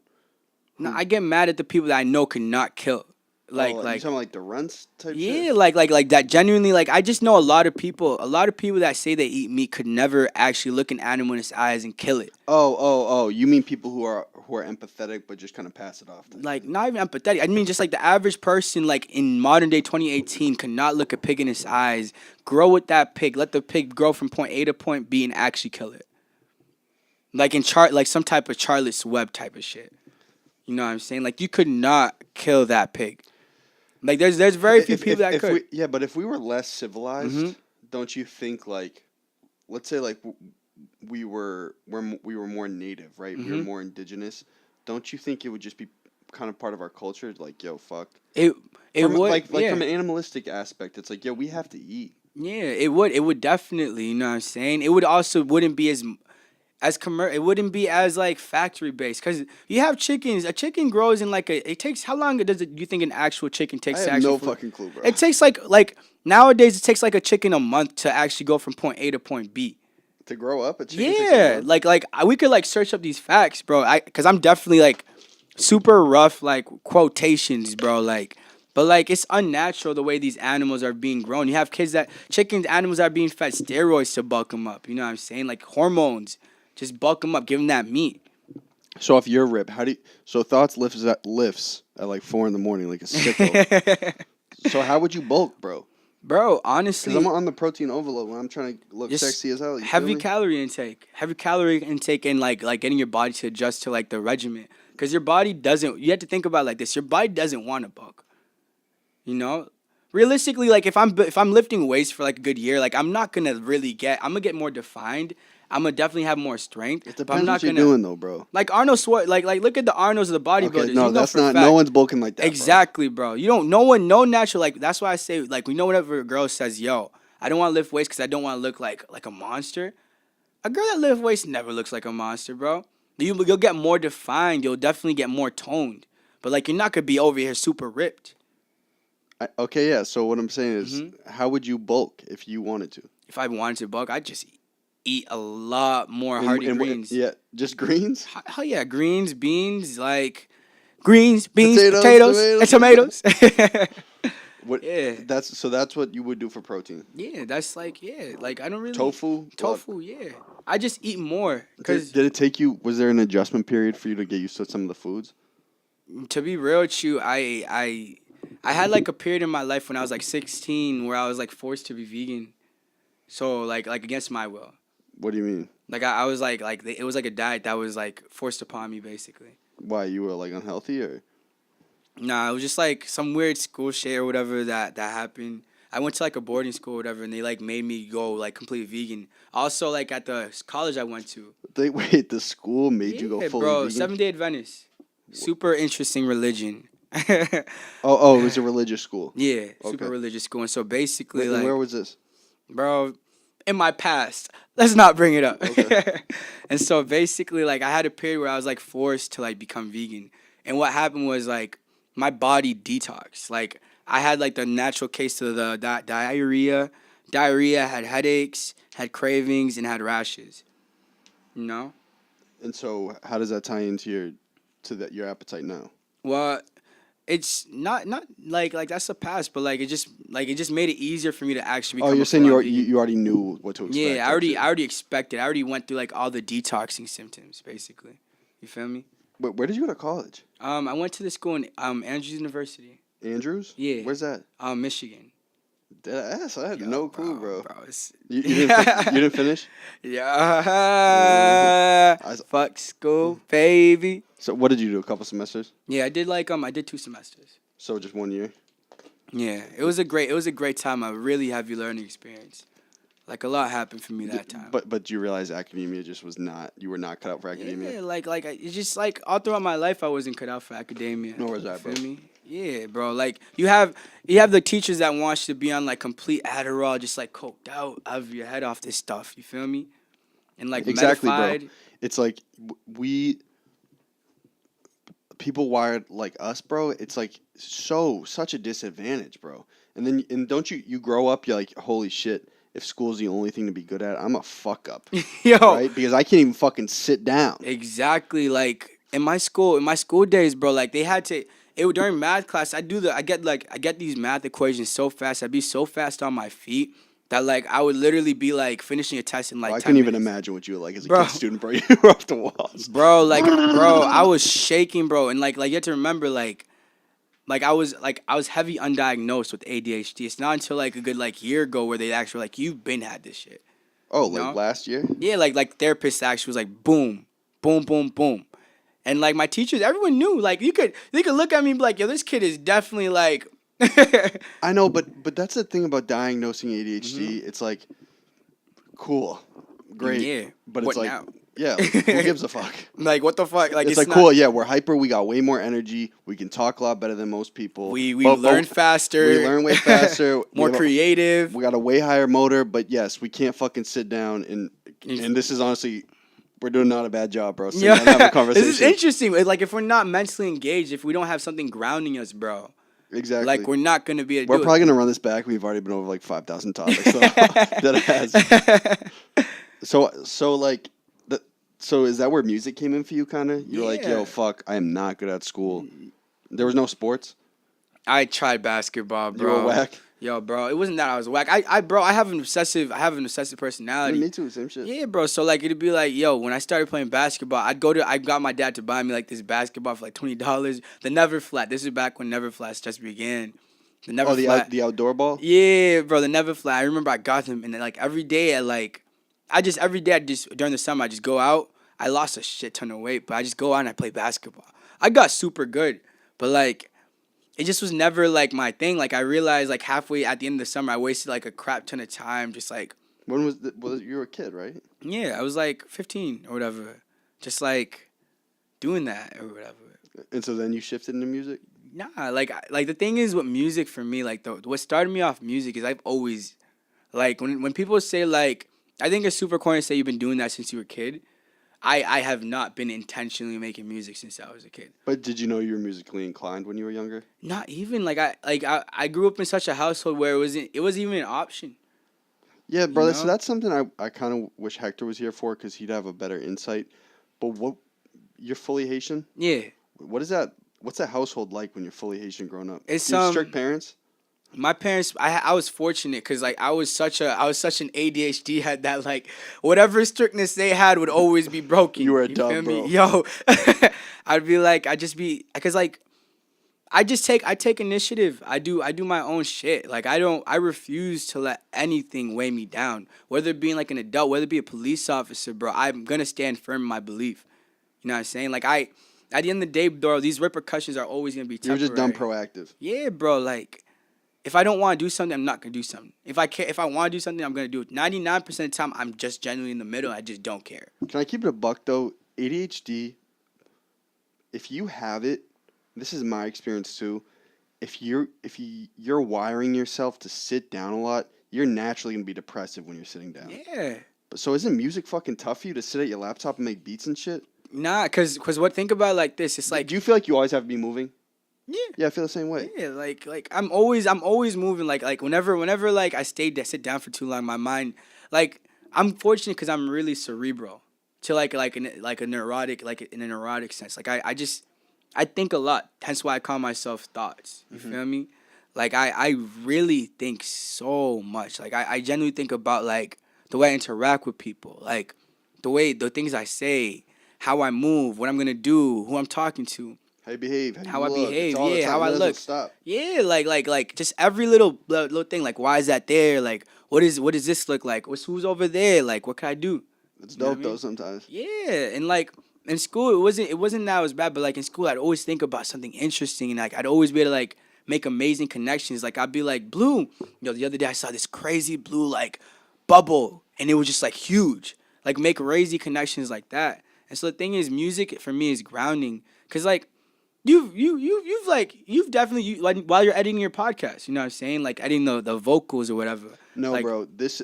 No, I get mad at the people that I know cannot kill. Like, you talking like the runts type shit? Yeah, like that. Genuinely, like, I just know a lot of people that say they eat meat could never actually look an animal in its eyes and kill it. Oh, you mean people who are empathetic but just kind of pass it off? Like, not even empathetic. I mean, just like the average person, like, in modern day 2018, cannot look a pig in its eyes, grow with that pig, let the pig grow from point A to point B, and actually kill it. Like like some type of Charlotte's Web type of shit. You know what I'm saying? Like, you could not kill that pig. Like, there's very few people that could. But if we were less civilized, don't you think, like, let's say, like, we were more native, right? We were more indigenous. Don't you think it would just be kind of part of our culture? Like, yo, fuck. It would. Like from an animalistic aspect, it's like, yo, we have to eat. Yeah, it would. It would definitely. You know what I'm saying? It would also wouldn't be as it wouldn't be as, like, factory based, because you have chickens. A chicken grows in, like, it takes, how long do you think an actual chicken takes? I have no fucking clue, bro. It takes like nowadays it takes like a chicken a month to actually go from point A to point B. To grow up a chicken. Yeah, like we could, like, search up these facts, bro. Because I'm definitely, like, super rough, like, quotations, bro. Like, but, like, it's unnatural the way these animals are being grown. You have animals are being fed steroids to bulk them up. You know what I'm saying? Like, hormones. Just bulk them up, give them that meat. So if you're ripped, so Thoughts lifts at like 4 a.m, like a sicko. So how would you bulk, bro? Bro, honestly, because I'm on the protein overload when I'm trying to look sexy as hell. Heavy calorie intake, and like getting your body to adjust to, like, the regimen. Because your body doesn't. You have to think about it like this. Your body doesn't want to bulk. You know, realistically, like, if I'm lifting weights for, like, a good year, like, I'm gonna get more defined I'm gonna definitely have more strength. It but I'm depends not what you're gonna doing though, bro. like Arnold Schwarzenegger. Like look at the Arnolds of the bodybuilders. Okay, no, you know that's for a not. fact. No one's bulking like that. Exactly, bro. You don't. No one. No natural. Like that's why I say like we know whenever a girl says, "Yo, I don't want to lift weights because I don't want to look like a monster." A girl that lifts weights never looks like a monster, bro. You'll get more defined. You'll definitely get more toned. But like you're not gonna be over here super ripped. Okay, yeah. So what I'm saying is, Mm-hmm. how would you bulk if you wanted to? If I wanted to bulk, I'd just eat a lot more hearty greens. Yeah, just greens. Hell yeah, greens, beans, like greens, beans, Potatoes, potatoes, and tomatoes. What? Yeah. That's what you would do for protein. Yeah, that's like like I don't really Tofu. Tofu, yeah. I just eat more because Did it take you? Was there an adjustment period for you to get used to some of the foods? to be real with you, I had like a period in my life when I was like 16 where I was like forced to be vegan, so like against my will. What do you mean? Like I was like it was like a diet that was like forced upon me basically. Why, you were like unhealthy or? Nah, it was just like some weird school shit or whatever that happened. I went to like a boarding school or whatever, and they like made me go like complete vegan. Also, like at the college I went to. Wait, the school made you go fully bro, vegan? Seventh-day Adventist. Super interesting religion. Oh, it was a religious school. Yeah, Okay. super religious school. And so basically, Wait, like, where was this? bro, in my past, let's not bring it up. Okay. And so basically, like, I had a period where I was like forced to like become vegan. And what happened was like my body detoxed. Like, I had like the natural case of the diarrhea. Diarrhea, had headaches, had cravings, and had rashes. You know? And so, how does that tie into your appetite now? Well, it's not like that's the past, but like it just made it easier for me to actually become Oh, you're a saying you full-on vegan. you already knew what to expect. Yeah, I type shit. already expected. I already went through like all the detoxing symptoms, basically. You feel me? Where did you go to college? I went to the school in Andrews University. Andrews? Yeah. Where's that? Michigan. Dead ass. I had Yo, no clue, bro. It's, You didn't finish? yeah. I- Fuck school, baby. So what did you do? A couple semesters? Yeah, I did like I did 2 semesters. So just 1 year? Yeah, it was a great time. A really heavy learning experience. Like a lot happened for me that time. But you realize academia just you were not cut out for academia? Yeah, it's just like all throughout my life I wasn't cut out for academia. Nor was I, You bro. feel me? Yeah, bro. Like you have the teachers that want you to be on like complete Adderall, just like coked out of your head off this stuff. You feel me? And like Exactly, medified. bro. It's like people wired like us, bro. It's like such a disadvantage, bro. And don't you grow up, you're like, holy shit, if school's the only thing to be good at, I'm a fuck up. Yo, Right? Because I can't even fucking sit down. exactly. Like in my school days, bro. Like they had to. During math class, I get these math equations so fast. I'd be so fast on my feet that like I would literally be like finishing a test in like. I 10 couldn't even minutes. imagine what you were like as a Bro. kid student, bro. You were off the walls. Bro, I was shaking, bro, and like you have to remember, like I was heavy undiagnosed with ADHD. It's not until like a good like year ago where they actually were like, you've been had this shit. Oh, You like know? last year? Yeah, like therapists actually was like, boom, boom, boom, boom, and like my teachers, everyone knew. Like they could look at me and be like, yo, this kid is definitely like. I know, but that's the thing about diagnosing ADHD. Mm-hmm. It's like, cool, great, Yeah, but what it's like, now? yeah, like, who gives a fuck? Like what the fuck? Like It's like not, cool, yeah, we're hyper. We got way more energy. We can talk a lot better than most people. We But learn faster. We learn way faster. More we have creative. we got a way higher motor, but yes, we can't fucking sit down and this is honestly, we're doing not a bad job, bro. Sit down and have a conversation. This is interesting. It's like if we're not mentally engaged, if we don't have something grounding us, bro, Exactly. like we're not gonna be able to We're do probably gonna run this back. We've already been over like 5,000 topics. So that has. So like, so is that where music came in for you? Kind of. You're like, yo, Yeah. fuck, I am not good at school. There was no sports. I tried basketball, You bro. were whack. Yo, bro, it wasn't that I was whack. I have an obsessive personality. Me too. Same shit. Yeah, bro. So like it'd be like, yo, when I started playing basketball, I got my dad to buy me like this basketball for like $20. The Never Flat. This is back when Never Flats just began. The Never Oh, Flat. the outdoor ball. Yeah, bro, the Never Flat. I remember I got them, and then like every day during the summer I just go out. I lost a shit ton of weight, but I just go out and I play basketball. I got super good, but like it just was never like my thing. Like I realized like halfway at the end of the summer I wasted like a crap ton of time just like When was you were a kid, right? Yeah, I was like 15 or whatever, just like doing that or whatever. And so then you shifted into music. Nah, like the thing is with music for me, like what started me off music is I've always like when people say like I think it's super corny to say you've been doing that since you were a kid. I have not been intentionally making music since I was a kid. But did you know you were musically inclined when you were younger? Not even I grew up in such a household where it wasn't even an option. Yeah, brother. You So know? that's something I kind of wish Hector was here for because he'd have a better insight. But you're fully Haitian? Yeah. What is that? What's that household like when you're fully Haitian growing up? It's you have strict parents. My parents, I was fortunate because like I was such an ADHD head that like whatever strictness they had would always be broken. You were a feel dub, me? bro. Yo, I'd be like because like I take initiative. I do my own shit. Like I refuse to let anything weigh me down. Whether it being like an adult, whether it be a police officer, bro, I'm gonna stand firm in my belief. You know what I'm saying? Like at the end of the day, bro, these repercussions are always gonna be temporary. You're just done proactive. Yeah, bro. Like, if I don't want to do something, I'm not gonna do something. If I want to do something, I'm gonna do it. 99% of the time, I'm just genuinely in the middle. I just don't care. Can I keep it a buck though? ADHD. If you have it, this is my experience too. If you're wiring yourself to sit down a lot, you're naturally gonna be depressive when you're sitting down. Yeah. But so isn't music fucking tough for you to sit at your laptop and make beats and shit? Nah, cause what think about it like this. It's like do you feel like you always have to be moving? yeah. Yeah, I feel the same way. Yeah, like I'm always moving. Like whenever like I sit down for too long, my mind like I'm fortunate because I'm really cerebral to like a neurotic like in a neurotic sense. Like I think a lot. Hence why I call myself thoughts. You feel me? Like I really think so much. Like I genuinely think about like the way I interact with people, like the things I say, how I move, what I'm gonna do, who I'm talking to. How you behave, How I look. behave, It's all the yeah, time. how It I doesn't look. Stop. Yeah, like just every little thing. Like, why is that there? Like, what does this look like? Who's over there? Like, what can I do? It's You know what dope I though mean? sometimes. Yeah, and like in school, it wasn't that it was bad, but like in school, I'd always think about something interesting, and like I'd always be able to like make amazing connections. Like I'd be like, blue. The other day I saw this crazy blue like bubble, and it was just like huge. Like make crazy connections like that. And so the thing is, music for me is grounding, cause like. You've definitely like while you're editing your podcast, you know what I'm saying? Like editing the vocals or whatever. No, like, bro. This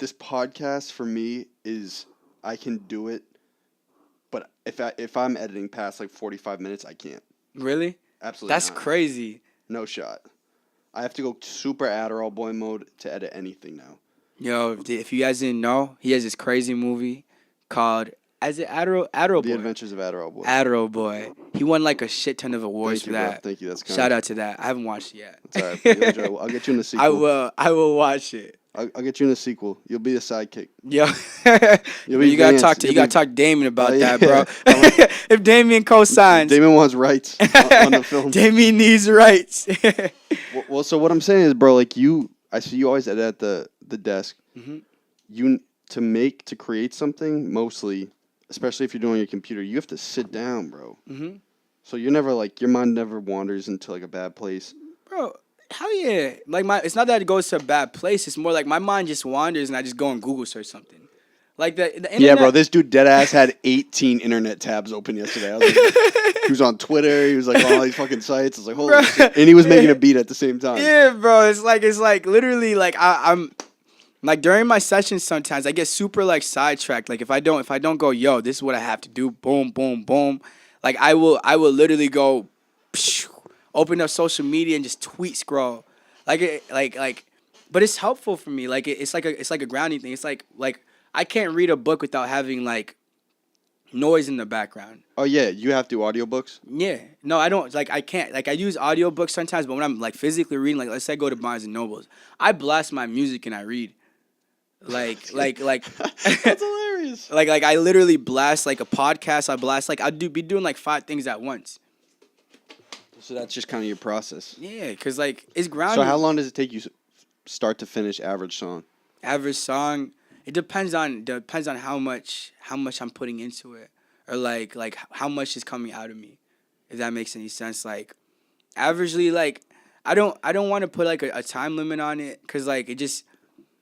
podcast for me is I can do it, but if I'm editing past like 45 minutes, I can't. Really? Absolutely. That's not. crazy. No shot. I have to go super Adderall boy mode to edit anything now. Yo, if you guys didn't know, he has this crazy movie called Adderall The Boy. Adventures of Adderall boy. Adderall Boy. He won like a shit ton of awards Thank for you, bro. that. Thank you. That's kind. Shout out to that. I haven't watched it yet. It's all right. You'll enjoy it. I'll get you in the sequel. I will watch it. I'll get you in the sequel. You'll be a sidekick. Yo, You'll be you gotta Vance. talk to You'll Damien about Oh, yeah. that, bro. If Damien co-signs, Damon wants rights on the film. Damien needs rights. Well, so what I'm saying is, bro, like I see you always edit at the desk. Mhm. You to create something mostly, especially if you're doing your computer, you have to sit down, bro. Mm-hmm. So you're never like your mind never wanders into like a bad place. Bro, hell yeah. Like it's not that it goes to a bad place. It's more like my mind just wanders and I just go and Google search something. Like the internet. Yeah, bro. This dude deadass had 18 internet tabs open yesterday. I was like, he was on Twitter. He was like on all these fucking sites. I was like, holy Bro. shit. And he was making a beat at the same time. Yeah, bro. It's like literally like I'm like during my sessions sometimes I get super like sidetracked. Like if I don't go, yo, this is what I have to do. Boom, boom, boom. Like I will literally go, open up social media and just tweet scroll. But it's helpful for me. Like it's like a grounding thing. It's like I can't read a book without having like noise in the background. Oh yeah, you have to do audiobooks? Yeah. No, I don't. Like I can't. Like I use audiobooks sometimes, but when I'm like physically reading, like let's say I go to Barnes and Nobles, I blast my music and I read. Like That's hilarious. like I literally blast like a podcast. I blast like be doing like 5 things at once. So that's just kind of your process. Yeah, cause like it's grounding. So how long does it take you start to finish average song? Average song? It depends on how much I'm putting into it, or like how much is coming out of me. If that makes any sense. Like averagely, like I don't want to put like a time limit on it, cause like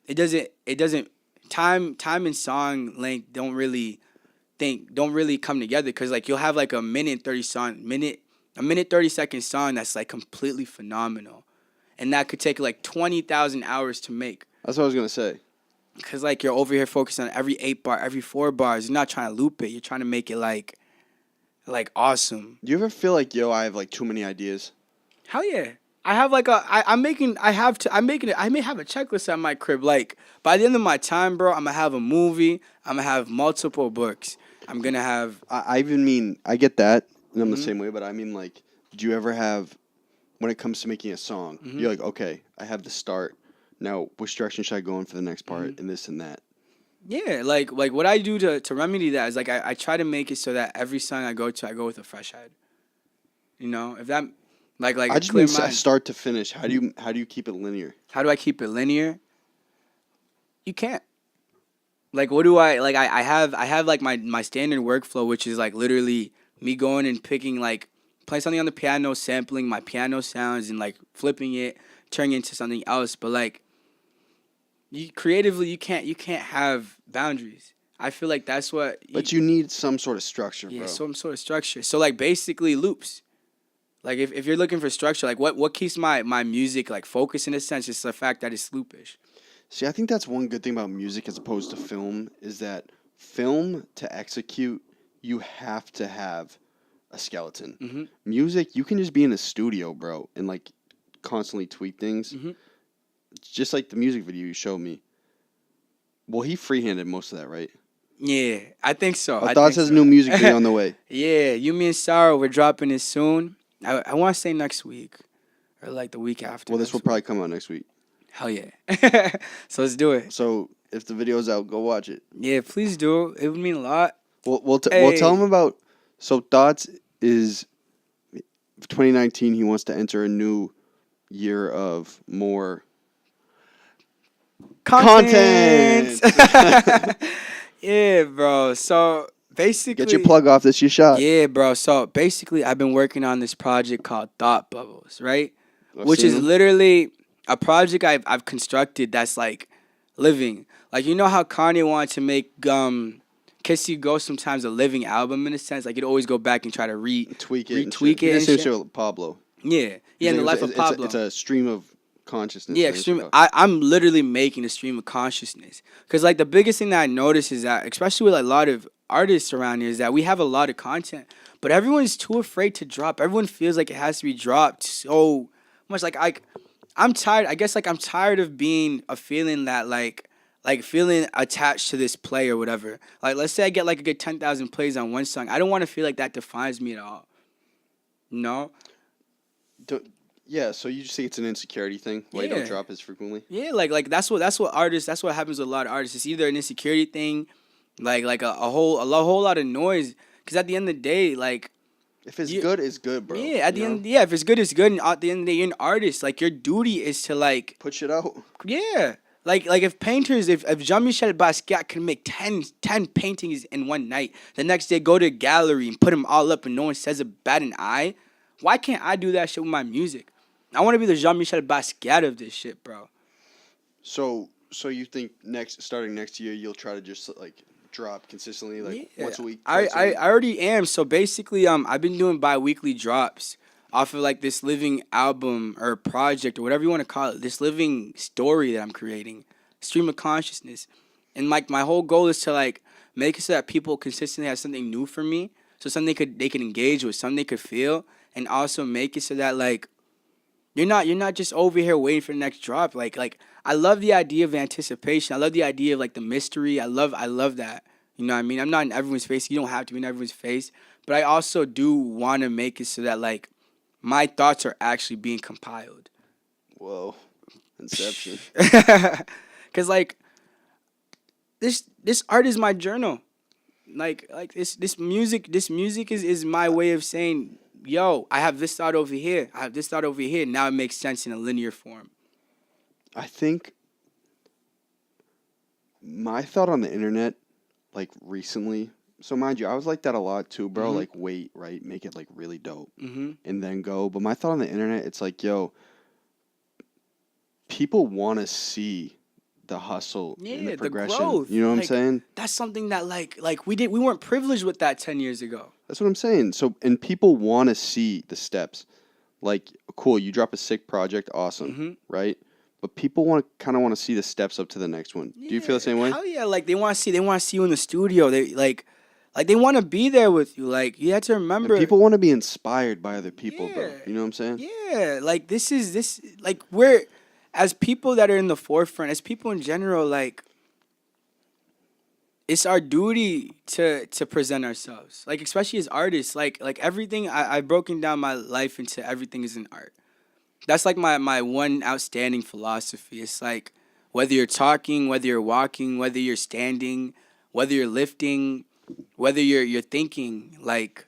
it doesn't time and song length don't really come together, because like you'll have like a minute 30-second song that's like completely phenomenal, and that could take like 20,000 hours to make. That's what I was gonna say. Because like you're over here focused on every 8 bar, every 4 bars. You're not trying to loop it. You're trying to make it like awesome. Do you ever feel like, yo, I have like too many ideas? Hell yeah. I have like I may have a checklist at my crib. Like by the end of my time, bro, I'm gonna have a movie. I'm gonna have multiple books. I'm gonna have. I even mean, I get that, and I'm the Mhm. same way. But I mean, like, do you ever have, when it comes to making a song, Mhm. you're like, okay, I have the start. Now, which direction should I go in for the next part, Mhm. and this and that? Yeah, like what I do to remedy that is like I try to make it so that every song I go with a fresh head. You know, if that like I a just clear mean mind. start to finish. How do you keep it linear? How do I keep it linear? You can't. Like what do I like? I have like my standard workflow, which is like literally me going and picking like playing something on the piano, sampling my piano sounds, and like flipping it, turning it into something else. But like you creatively, you can't have boundaries. I feel like that's what. But you need some sort of structure, Yeah, bro. some sort of structure. So like basically loops. Like if you're looking for structure, like what keeps my music like focused in a sense is the fact that it's loopish. See, I think that's one good thing about music as opposed to film is that film to execute, you have to have a skeleton. Mm-hmm. Music, you can just be in a studio, bro, and like constantly tweak things. Mm-hmm. Just like the music video you showed me. Well, he freehanded most of that, right? Yeah, I think so. I thought it says new music video on the way. Yeah, you, me, and Sarah, we're dropping it soon. I want to say next week or like the week after. Well, this will probably come out next week. Hell yeah. So let's do it. So if the video's out, go watch it. Yeah, please do. It would mean a lot. We'll tell him about. So Thoughts is 2019. He wants to enter a new year of more content. Yeah, bro. So basically, Get your plug off. This your shot. Yeah, bro. So basically, I've been working on this project called Thought Bubbles, right? Which seen is them. literally a project I've constructed that's like living. Like you know how Kanye wanted to make Kiss You Go sometimes a living album in a sense. Like he'd always go back and try to tweak it. retweak it. The and same shit. shit with Pablo. Yeah, in the life of Pablo. It's a stream of consciousness. Yeah, extreme. I'm literally making a stream of consciousness. Because, like, the biggest thing that I notice is that, especially with like, a lot of artists around here, is that we have a lot of content, but everyone's too afraid to drop. Everyone feels like it has to be dropped so much. Like, I'm tired. I guess, like, I'm tired of being a feeling that, like feeling attached to this play or whatever. Like, let's say I get, like, a good 10,000 plays on one song. I don't want to feel like that defines me at all. No? Yeah, so you just think it's an insecurity thing why you don't drop as frequently? Yeah, like that's what artists. That's what happens with a lot of artists. It's either an insecurity thing, like a whole lot of noise. Because at the end of the day, like if it's good, it's good, bro. Yeah, at the end, yeah, if it's good, it's good. And at the end of the day, you're an artist. Like your duty is to like put shit out. Yeah, like if painters, if Jean-Michel Basquiat can make 10 paintings in one night, the next day go to a gallery and put them all up, and no one says a bat an eye. Why can't I do that shit with my music? I want to be the Jean-Michel Basquiat of this shit, bro. So you think starting next year you'll try to just like drop consistently, like once a week? I already am. So basically, I've been doing bi-weekly drops off of like this living album or project or whatever you want to call it. This living story that I'm creating, stream of consciousness, and like my whole goal is to like make it so that people consistently have something new for me, so something they could engage with, something they could feel, and also make it so that like. You're not just over here waiting for the next drop. Like I love the idea of anticipation. I love the idea of like the mystery. I love that. You know what I mean? I'm not in everyone's face. You don't have to be in everyone's face. But I also do want to make it so that like my thoughts are actually being compiled. Whoa. Inception. Cause like this art is my journal. Like this music is my way of saying, yo, I have this thought over here. I have this thought over here. Now it makes sense in a linear form. I think my thought on the internet, like recently, so mind you, I was like that a lot too, bro. Mm-hmm. Like wait, right? Make it like really dope. Mm-hmm. And then go. But my thought on the internet, it's like, yo, people want to see the hustle and Yeah, the the progression. growth. You know what I'm Like, saying? That's something that we weren't privileged with that 10 years ago. That's what I'm saying. So, and people want to see the steps. Like, cool, you drop a sick project, awesome, right? But people kind of want to see the steps up to the next one. Do you feel the same way? Hell yeah, like they want to see you in the studio. They like they want to be there with you. Like you have to remember, And people want to be inspired by other people, bro. Yeah. You know what I'm saying? Yeah, like this like we're as people that are in the forefront, as people in general, like it's our duty to present ourselves. Like especially as artists, like everything I've broken down my life into everything is an art. That's like my one outstanding philosophy. It's like whether you're talking, whether you're walking, whether you're standing, whether you're lifting, whether you're thinking, like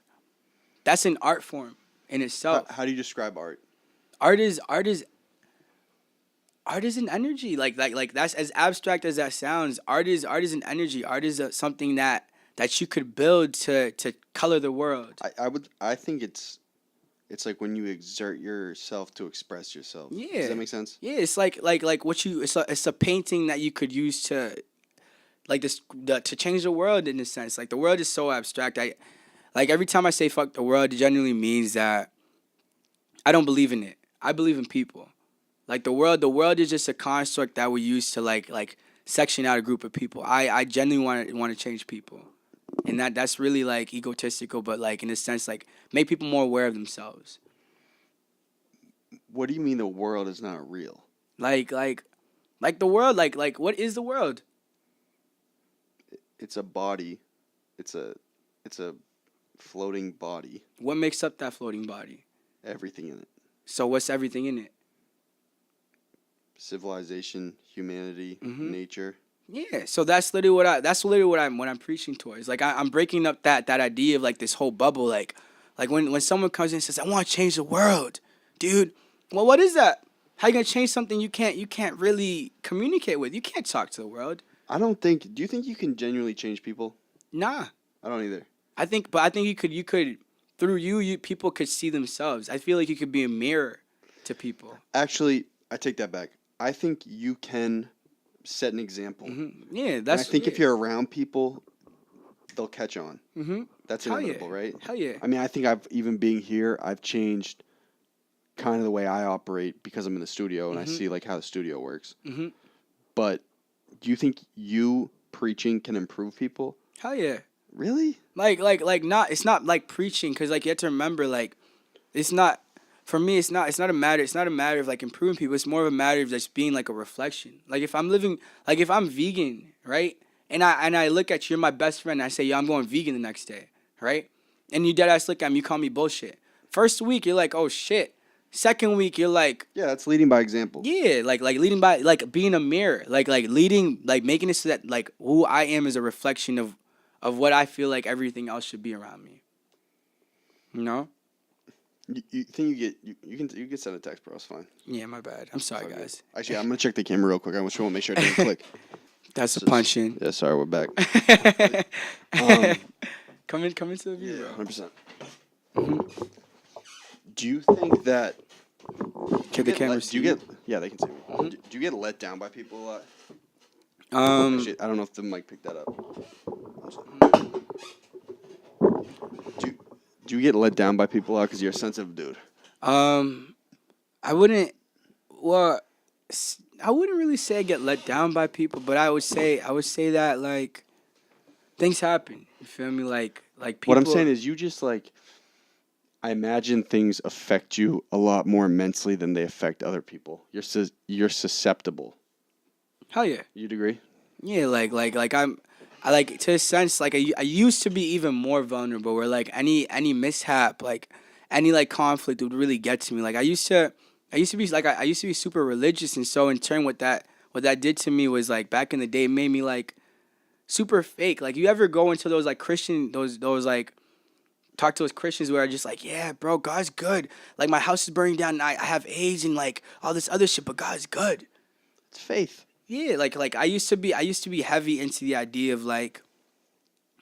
that's an art form in itself. How do you describe art? Art is an energy. Like that's as abstract as that sounds. Art is an energy. Art is something that you could build to color the world. I think it's like when you exert yourself to express yourself. Yeah. Does that make sense? Yeah, it's like what you it's a painting that you could use to to change the world in a sense. Like the world is so abstract. Every time I say fuck the world, it genuinely means that I don't believe in it. I believe in people. Like the world is just a construct that we use to like section out a group of people. I genuinely want to change people. And that's really like egotistical, but like in a sense like make people more aware of themselves. What do you mean the world is not real? Like the world, like what is the world? It's a body. It's a floating body. What makes up that floating body? Everything in it. So what's everything in it? Civilization, humanity, nature. Yeah, so that's literally what I'm preaching towards. Like I'm breaking up that idea of like this whole bubble. Like when someone comes in and says, "I want to change the world," dude. Well, what is that? How you gonna change something you can't really communicate with? You can't talk to the world. Do you think you can genuinely change people? Nah. I don't either. I think you could through you people could see themselves. I feel like you could be a mirror to people. Actually, I take that back. I think you can set an example. Yeah, that's. And I think yeah. if you're around people, they'll catch on. Mm-hmm. That's Hell inevitable, yeah. right? Hell yeah. I mean, I think even being here, I've changed kind of the way I operate because I'm in the studio and I see like how the studio works. Mm-hmm. But do you think you preaching can improve people? Hell yeah. Really? It's not like preaching, because like you have to remember, like it's not, for me it's not a matter of like improving people. It's more of a matter of just being like a reflection. Like if I'm vegan, right, and I look at you, you're my best friend, and I say, yo, I'm going vegan the next day, right, and you dead ass look at me, you call me bullshit. First week you're like, oh shit. Second week you're like, yeah, that's leading by example. yeah, like leading by, like being a mirror, like leading, like making it so that like who I am is a reflection of what I feel like everything else should be around me. You know? You think you can send a text, bro? It's fine. Yeah, my bad. I'm sorry, guys. Actually, I'm gonna check the camera real quick. I just want to make sure it didn't click. That's a punch in. Yeah, sorry, we're back. Come into the view, bro. 100%. Do you think that? Can the camera see? Yeah, they can see me. Do you get let down by people a lot? Actually, I don't know if the mic picked that up. Do you get let down by people a lot because you're a sensitive dude? I wouldn't really say I get let down by people, but I would say that like things happen. You feel me? Like people. What I'm saying is, you just like. I imagine things affect you a lot more immensely than they affect other people. You're susceptible. Hell yeah. You'd agree? Yeah, like I like to a sense, like I used to be even more vulnerable, where like any mishap, like any like conflict would really get to me. Like I used to be super religious, and so in turn what that did to me was like back in the day, it made me like super fake. Like you ever go into those like Christian those like talk to those Christians where are just like, yeah, bro, God's good. Like my house is burning down and I have AIDS and like all this other shit, but God's good. It's faith. Yeah, like I used to be heavy into the idea of like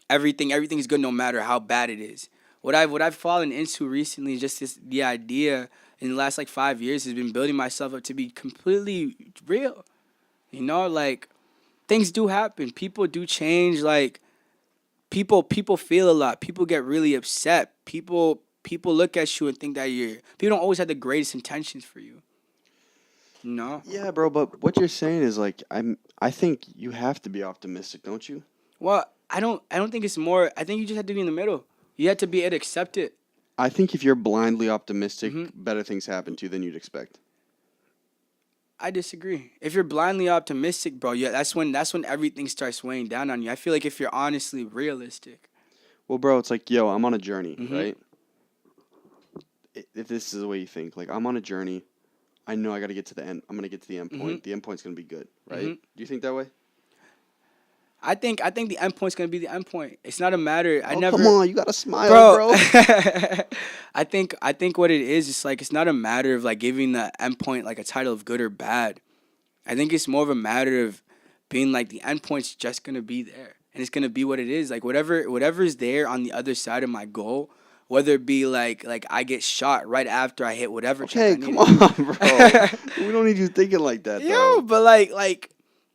everything's good no matter how bad it is. What I've fallen into recently is just the idea in the last like 5 years has been building myself up to be completely real. You know, like things do happen. People do change. Like people feel a lot. People get really upset. People look at you and think that people don't always have the greatest intentions for you. You know? Yeah, bro. But what you're saying is like I think you have to be optimistic, don't you? Well, I don't think it's more. I think you just have to be in the middle. You have to be able to accept it. I think if you're blindly optimistic, Mhm. better things happen to you than you'd expect. I disagree. If you're blindly optimistic, bro, yeah, that's when everything starts weighing down on you. I feel like if you're honestly realistic. Well, bro, it's like, yo, I'm on a journey, Mhm. right? If this is the way you think, like, I'm on a journey, I know I got to get to the end. I'm going to get to the end point. The end point's going to be good, right? Mhm. Do you think that way? I think the end point's gonna be the end point. It's not a matter. Come on, you got to smile, bro. bro. I think what it is, it's like it's not a matter of like giving the end point like a title of good or bad. I think it's more of a matter of being like the end point's just gonna be there, and it's gonna be what it is. Like whatever is there on the other side of my goal, whether it be like I get shot right after I hit whatever. Okay, check I come needed. on, bro. We don't need you thinking like that, Yo, though. but like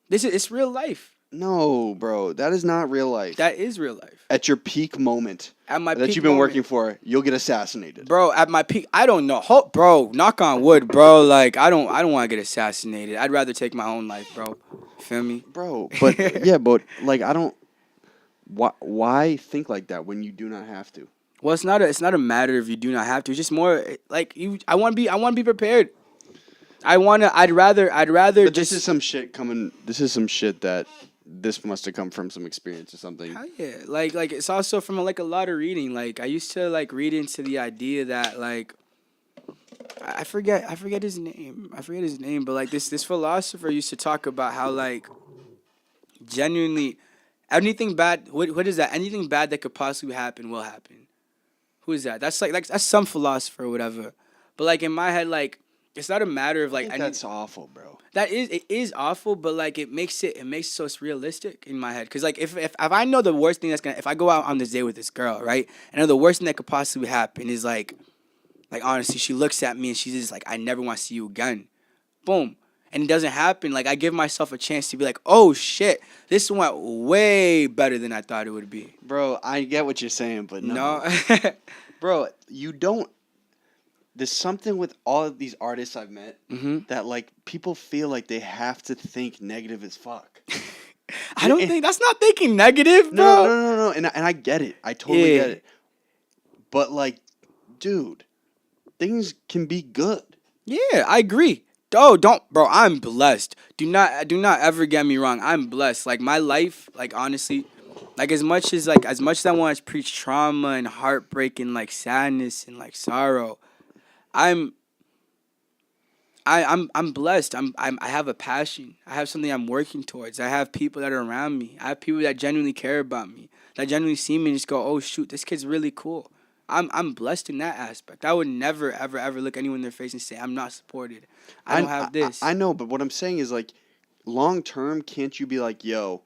it's real life. No, bro, that is not real life. That is real life. At your peak moment At my that peak you've been moment. working for, you'll get assassinated. Bro, at my peak, I don't know. Bro, knock on wood, bro. Like I don't want to get assassinated. I'd rather take my own life, bro. Feel me? Bro, but yeah, but like I don't. Why think like that when you do not have to? Well, it's not a matter if you do not have to. It's just more like you. I want to be prepared. I'd rather. But just. this is some shit coming. This is some shit that this must have come from some experience or something. Hell yeah, like it's also from like a lot of reading. Like I used to like read into the idea that like I forget his name. But like this philosopher used to talk about how like genuinely anything bad. What is that? Anything bad that could possibly happen will happen. Who is that? That's that's some philosopher or whatever. But like in my head, like it's not a matter of like That's awful, bro. it is awful, but like it makes it so it's realistic in my head. Cause like if I know the worst thing if I go out on this date with this girl, right, and I know the worst thing that could possibly happen is like honestly, she looks at me and she's just like, I never want to see you again. Boom. And it doesn't happen. Like I give myself a chance to be like, oh shit, this went way better than I thought it would be. Bro, I get what you're saying, but no. Bro, you don't. There's something with all of these artists I've met that like people feel like they have to think negative as fuck. I don't think that's not thinking negative, bro. No. And I get it. I totally get it. But like, dude, things can be good. Yeah, I agree. Oh, bro. I'm blessed. Do not ever get me wrong. I'm blessed. Like my life, like honestly, like as much as I want to preach trauma and heartbreak and like sadness and like sorrow, I'm blessed. I have a passion. I have something I'm working towards. I have people that are around me. I have people that genuinely care about me. That genuinely see me and just go, oh shoot, this kid's really cool. I'm blessed in that aspect. I would never ever look anyone in their face and say I'm not supported. I don't have this. I know, but what I'm saying is like, long term, can't you be like, yo,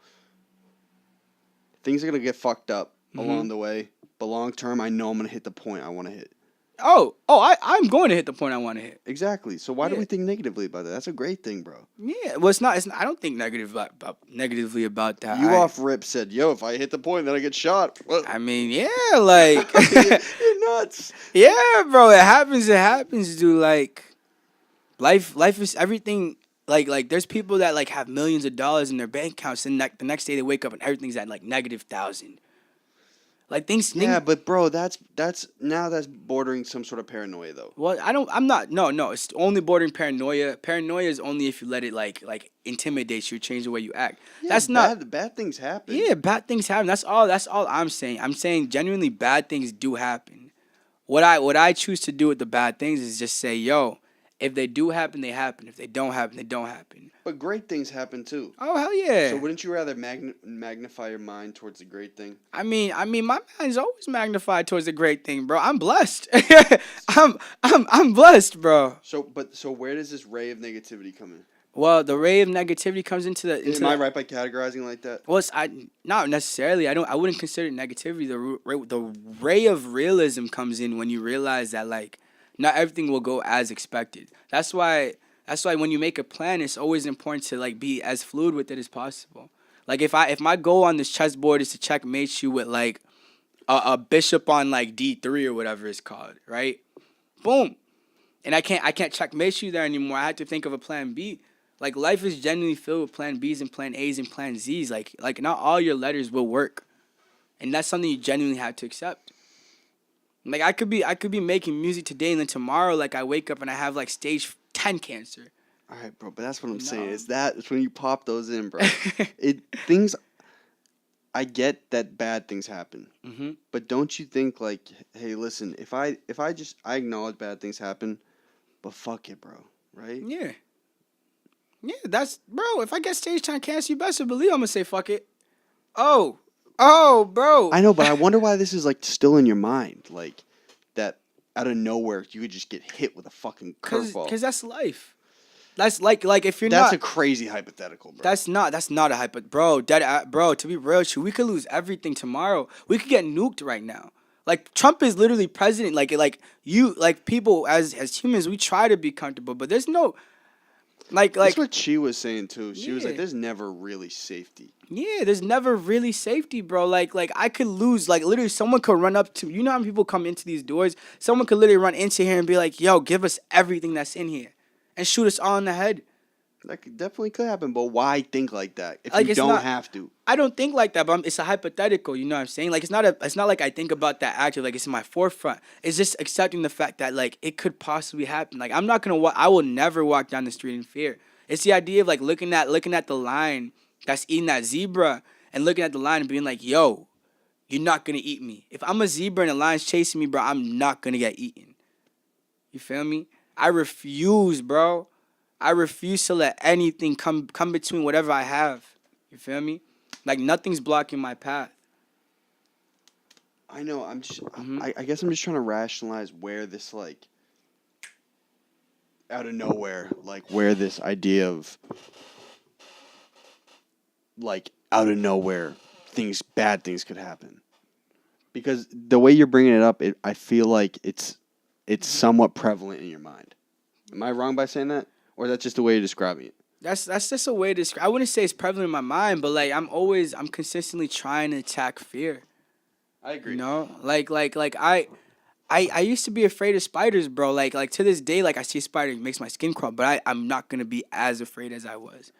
things are gonna get fucked up along the way, but long term, I know I'm gonna hit the point I want to hit. I'm going to hit the point I want to hit. Exactly. So why do we think negatively about that? That's a great thing, bro. Yeah. Well, it's not. I don't think negatively about that. You off rip said, yo, if I hit the point, then I get shot. Well, I mean, yeah, like. you're nuts. Yeah, bro. It happens, dude. Like, life is everything. Like, there's people that like have millions of dollars in their bank accounts, and the next day they wake up and everything's at like -1,000. Like things. Yeah, but bro, that's bordering some sort of paranoia, though. Well, I'm not. No. It's only bordering paranoia. Paranoia is only if you let it like intimidate you, change the way you act. Yeah, that's not. Bad things happen. Yeah, bad things happen. That's all I'm saying. I'm saying genuinely bad things do happen. What I choose to do with the bad things is just say, yo, if they do happen, they happen. If they don't happen, they don't happen. But great things happen too. Oh hell yeah! So wouldn't you rather magnify your mind towards the great thing? I mean, my mind's always magnified towards the great thing, bro. I'm blessed. I'm blessed, bro. So where does this ray of negativity come in? Well, the ray of negativity comes into the. Am I right by categorizing like that? Well, not necessarily. I wouldn't consider it negativity. The ray of realism comes in when you realize that like not everything will go as expected. That's why That's why when you make a plan, it's always important to like be as fluid with it as possible. Like if my goal on this chessboard is to checkmate you with like a bishop on like D3 or whatever it's called, right? Boom. And I can't checkmate you there anymore. I had to think of a plan B. Like life is genuinely filled with plan Bs and plan As and plan Zs. Like not all your letters will work. And that's something you genuinely have to accept. Like I could be making music today and then tomorrow like I wake up and I have like stage 10 cancer. All right, bro, but that's what I'm No. saying. It's when you pop those in, bro. I get that bad things happen. Mm-hmm. But don't you think like, hey, listen, if I acknowledge bad things happen, but fuck it, bro, right? Yeah. Yeah, that's bro, if I get stage 10 cancer, you best believe I'm gonna say fuck it. Oh, bro. I know, but I wonder why this is like still in your mind, like that out of nowhere you could just get hit with a fucking curveball. Because that's life. That's like if you're That's not. a crazy hypothetical, bro. That's not a hype, bro. Bro, to be real with you, we could lose everything tomorrow. We could get nuked right now. Like Trump is literally president. Like you, like people as humans, we try to be comfortable, but there's no, That's what she was saying too. She was like, Yeah. "There's never really safety." yeah, there's never really safety, bro. Like I could lose. Like literally, someone could run up to you know how many people come into these doors. Someone could literally run into here and be like, "Yo, give us everything that's in here," and shoot us all in the head. Definitely could happen, but why think like that if Like, you it's don't not- have to? I don't think like that, but it's a hypothetical. You know what I'm saying? Like it's not like I think about that active. Like it's in my forefront. It's just accepting the fact that like it could possibly happen. Like I'm not gonna I will never walk down the street in fear. It's the idea of like looking at the line that's eating that zebra and looking at the line and being like, yo, you're not gonna eat me. If I'm a zebra and the line's chasing me, bro, I'm not gonna get eaten. You feel me? I refuse, bro. I refuse to let anything come between whatever I have. You feel me? Like nothing's blocking my path. I know. I guess I'm just trying to rationalize where this like out of nowhere, like where this idea of like out of nowhere bad things could happen. Because the way you're bringing it up, I feel like it's somewhat prevalent in your mind. Am I wrong by saying that, or is that just the way you're describing it? That's just a way to describe. I wouldn't say it's prevalent in my mind, but like I'm consistently trying to attack fear. I agree. You know, like I used to be afraid of spiders, bro. Like to this day, like I see a spider, it makes my skin crawl. But I'm not gonna be as afraid as I was.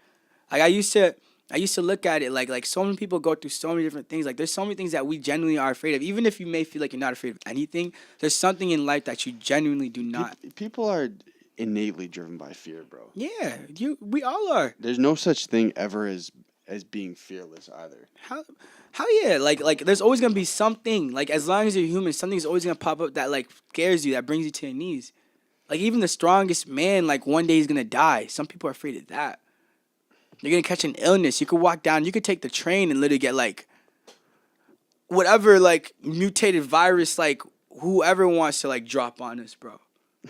Like I used to look at it like so many people go through so many different things. Like there's so many things that we genuinely are afraid of. Even if you may feel like you're not afraid of anything, there's something in life that you genuinely do not. People are innately driven by fear, bro. Yeah, we all are. There's no such thing ever as being fearless either. How yeah, like there's always gonna be something. Like as long as you're human, something's always gonna pop up that like scares you, that brings you to your knees. Like even the strongest man, like one day he's gonna die. Some people are afraid of that. You're gonna catch an illness. You could walk down. You could take the train and literally get like whatever like mutated virus, like whoever wants to like drop on us, bro.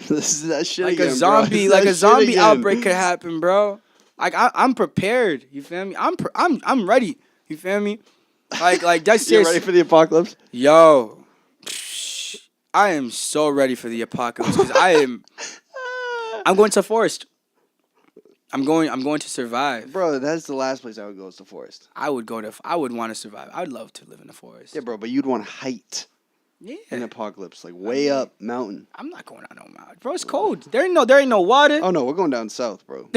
This is that shit Like again, a zombie, bro. like a This is that zombie shit again. outbreak could happen, bro. Like I'm prepared. You feel me? I'm ready. You feel me? Like that's You serious. ready for the apocalypse? Yo, I am so ready for the apocalypse because I'm going to the forest. I'm going to survive. Bro, that's the last place I would go is the forest. I would want to survive. I would love to live in the forest. Yeah, bro, but you'd want height Yeah. in apocalypse, like way up mountain. I'm not going on no mountain. Bro, it's cold. There ain't no water. Oh no, we're going down south, bro.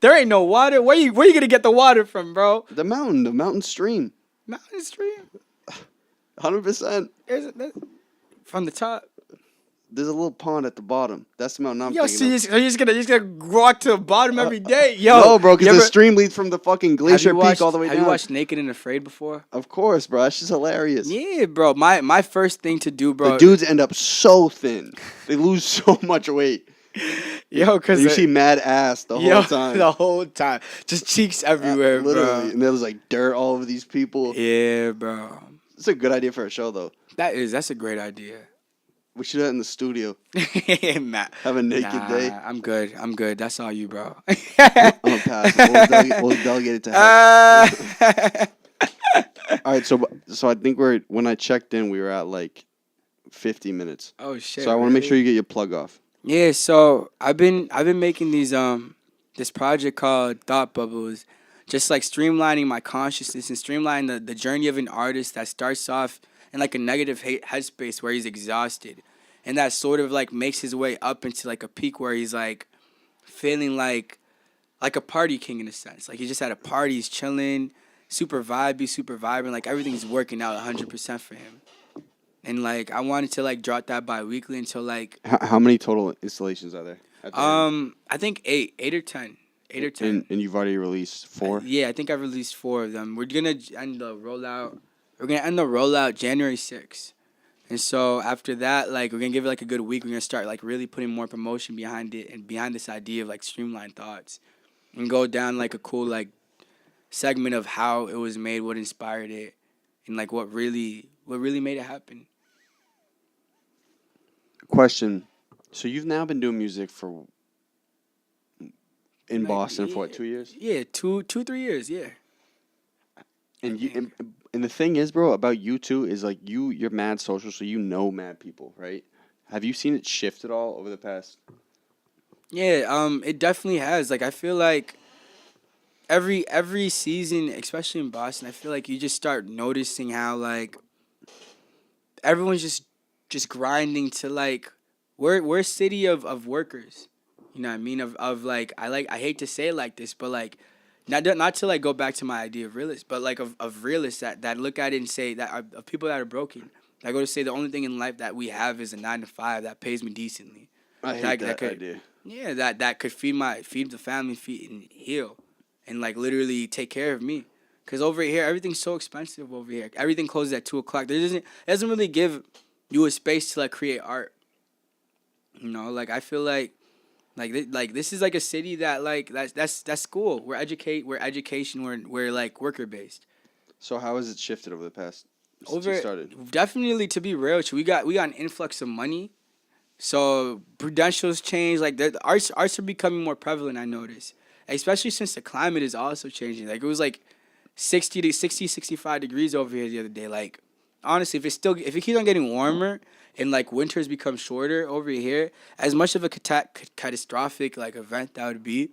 There ain't no water. Where you gonna get the water from, bro? The mountain stream. Mountain stream? 100%. From the top. There's a little pond at the bottom. That's the mountain I'm Yo, thinking see, of. you're just gonna walk to the bottom every day. Yo, No, bro, because you the ever- stream leads from the fucking glacier peak all the way have down. you watched Naked and Afraid before? Of course, bro. That's just hilarious. Yeah, bro. My first thing to do, bro. The dudes end up so thin. They lose so much weight. Yo, cause You see mad ass the whole time. the whole time, just cheeks everywhere, Literally. bro. And there was like dirt all over these people. Yeah, bro. It's a good idea for a show, though. That's a great idea. We should do that in the studio. Matt. Have a naked day. I'm good. That's all you, bro. I'm gonna pass. We'll delegate it to Heck. All right, so I think when I checked in, we were at like 50 minutes. Oh shit. So I want to make really? sure you get your plug off. Yeah, so I've been making these this project called Thought Bubbles, just like streamlining my consciousness and streamlining the journey of an artist that starts off in like a negative headspace where he's exhausted, and that sort of like makes his way up into like a peak where he's like feeling like a party king in a sense. Like he's just at a party, he's chilling, super vibey, super vibrant, like everything's working out 100% for him. And like I wanted to like drop that bi-weekly until like How many total installations are there? At the end? I think eight or ten, 8 or 10. And you've already released 4. Yeah, I think I've released 4 of them. We're gonna end the rollout. We're gonna end the rollout January 6th, and so after that, like we're gonna give it like a good week. We're gonna start like really putting more promotion behind it and behind this idea of like streamlined thoughts, and go down like a cool like segment of how it was made, what inspired it, and like what really made it happen. Question. So you've now been doing music for in Like, Boston for yeah, what, 2 years? Yeah, 3 years. Yeah. And and the thing is, bro, about you too is like you're mad social, so you know mad people, right? Have you seen it shift at all over the past? Yeah, it definitely has. Like I feel like every season, especially in Boston, I feel like you just start noticing how like everyone's just grinding to like we're a city of workers. You know what I mean? Of like I hate to say it like this, but like not to like go back to my idea of realists, but like of realists that look at it and say that are of people that are broken. I go to say the only thing in life that we have is a 9 to 5 that pays me decently. I hate that could, idea. Yeah, that could feed the family, feed and heal, and like literally take care of me. Cause over here everything's so expensive over here. Everything closes at 2 o'clock. It doesn't really give you a space to like create art. You know, like I feel like this is like a city that like that's school. We're education. We're like worker based. So how has it shifted over the past since Over you started? definitely to be real, we got an influx of money. So prudentials change. Like the arts are becoming more prevalent. I noticed, especially since the climate is also changing. Like it was like 65 degrees over here the other day. Like honestly, if it keeps on getting warmer and like winters become shorter over here, as much of a catastrophic like event that would be,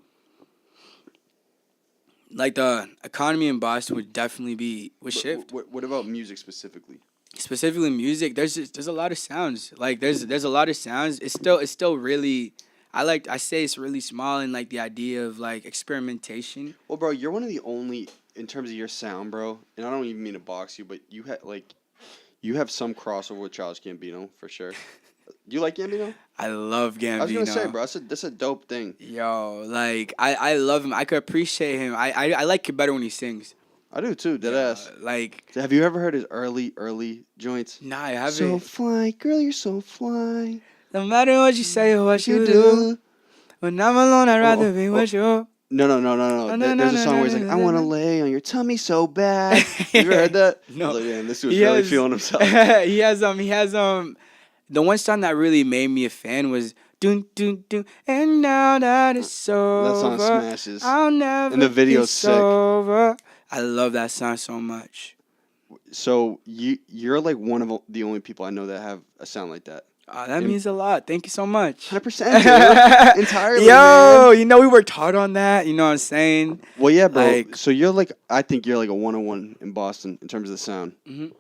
like the economy in Boston would definitely would shift. What about music specifically? Specifically music, there's a lot of sounds. Like there's a lot of sounds. It's still really I say it's really small in like the idea of like experimentation. Well, bro, you're one of the only in terms of your sound, bro. And I don't even mean to box you, but you have some crossover with Childish Gambino for sure. You like Gambino? I love Gambino. I was gonna say, bro, that's a dope thing. Yo, like I love him. I could appreciate him. I like it better when he sings. I do too, dead ass. Like Have you ever heard his early joints? nah, I haven't. So fly, girl, you're so fly. No matter what you say or what you do, when I'm alone, I'd rather be with you. No. There's a song where he's like, I want to lay on your tummy so bad. You ever heard that? No. I was like, man, this dude's really feeling himself. he has the one song that really made me a fan was dun dun dun, and now that it's over, That song smashes. I'll never And the video's be sick. sober. I love that song so much. So you're like one of the only people I know that have a sound like that. That means a lot. Thank you so much. 100%, dude. Entirely. Yo, Man. we worked hard on that. You know what I'm saying? Well, yeah, bro. Like- So I think you're like a 101 in Boston in terms of the sound. Mhm.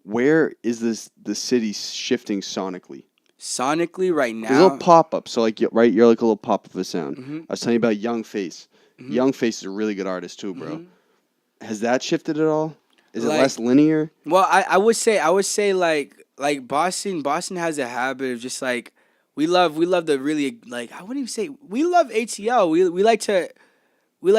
Where is the city shifting sonically? Sonically, right There's a now. little pop up. So like, right, you're like a little pop up of a sound. Mhm. I was telling you about Young Face. Mhm. Young Face is a really good artist too, bro. Mhm. Has that shifted at all? Is it Like- less linear? Well, I would say like Boston has a habit of just like we love the really like I wouldn't even say we love ATL. We like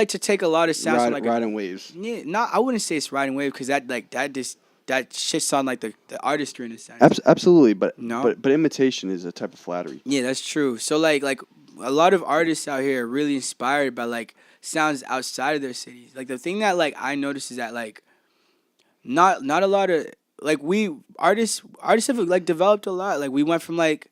to take a lot of sounds from like Riding waves. yeah, not I wouldn't say it's riding wave because that shit sound like the artistry in a sense. Absolutely, but No. but imitation is a type of flattery. Yeah, that's true. So like a lot of artists out here are really inspired by like sounds outside of their cities. Like the thing that like I noticed is that like not a lot of like we artists have like developed a lot. Like we went from like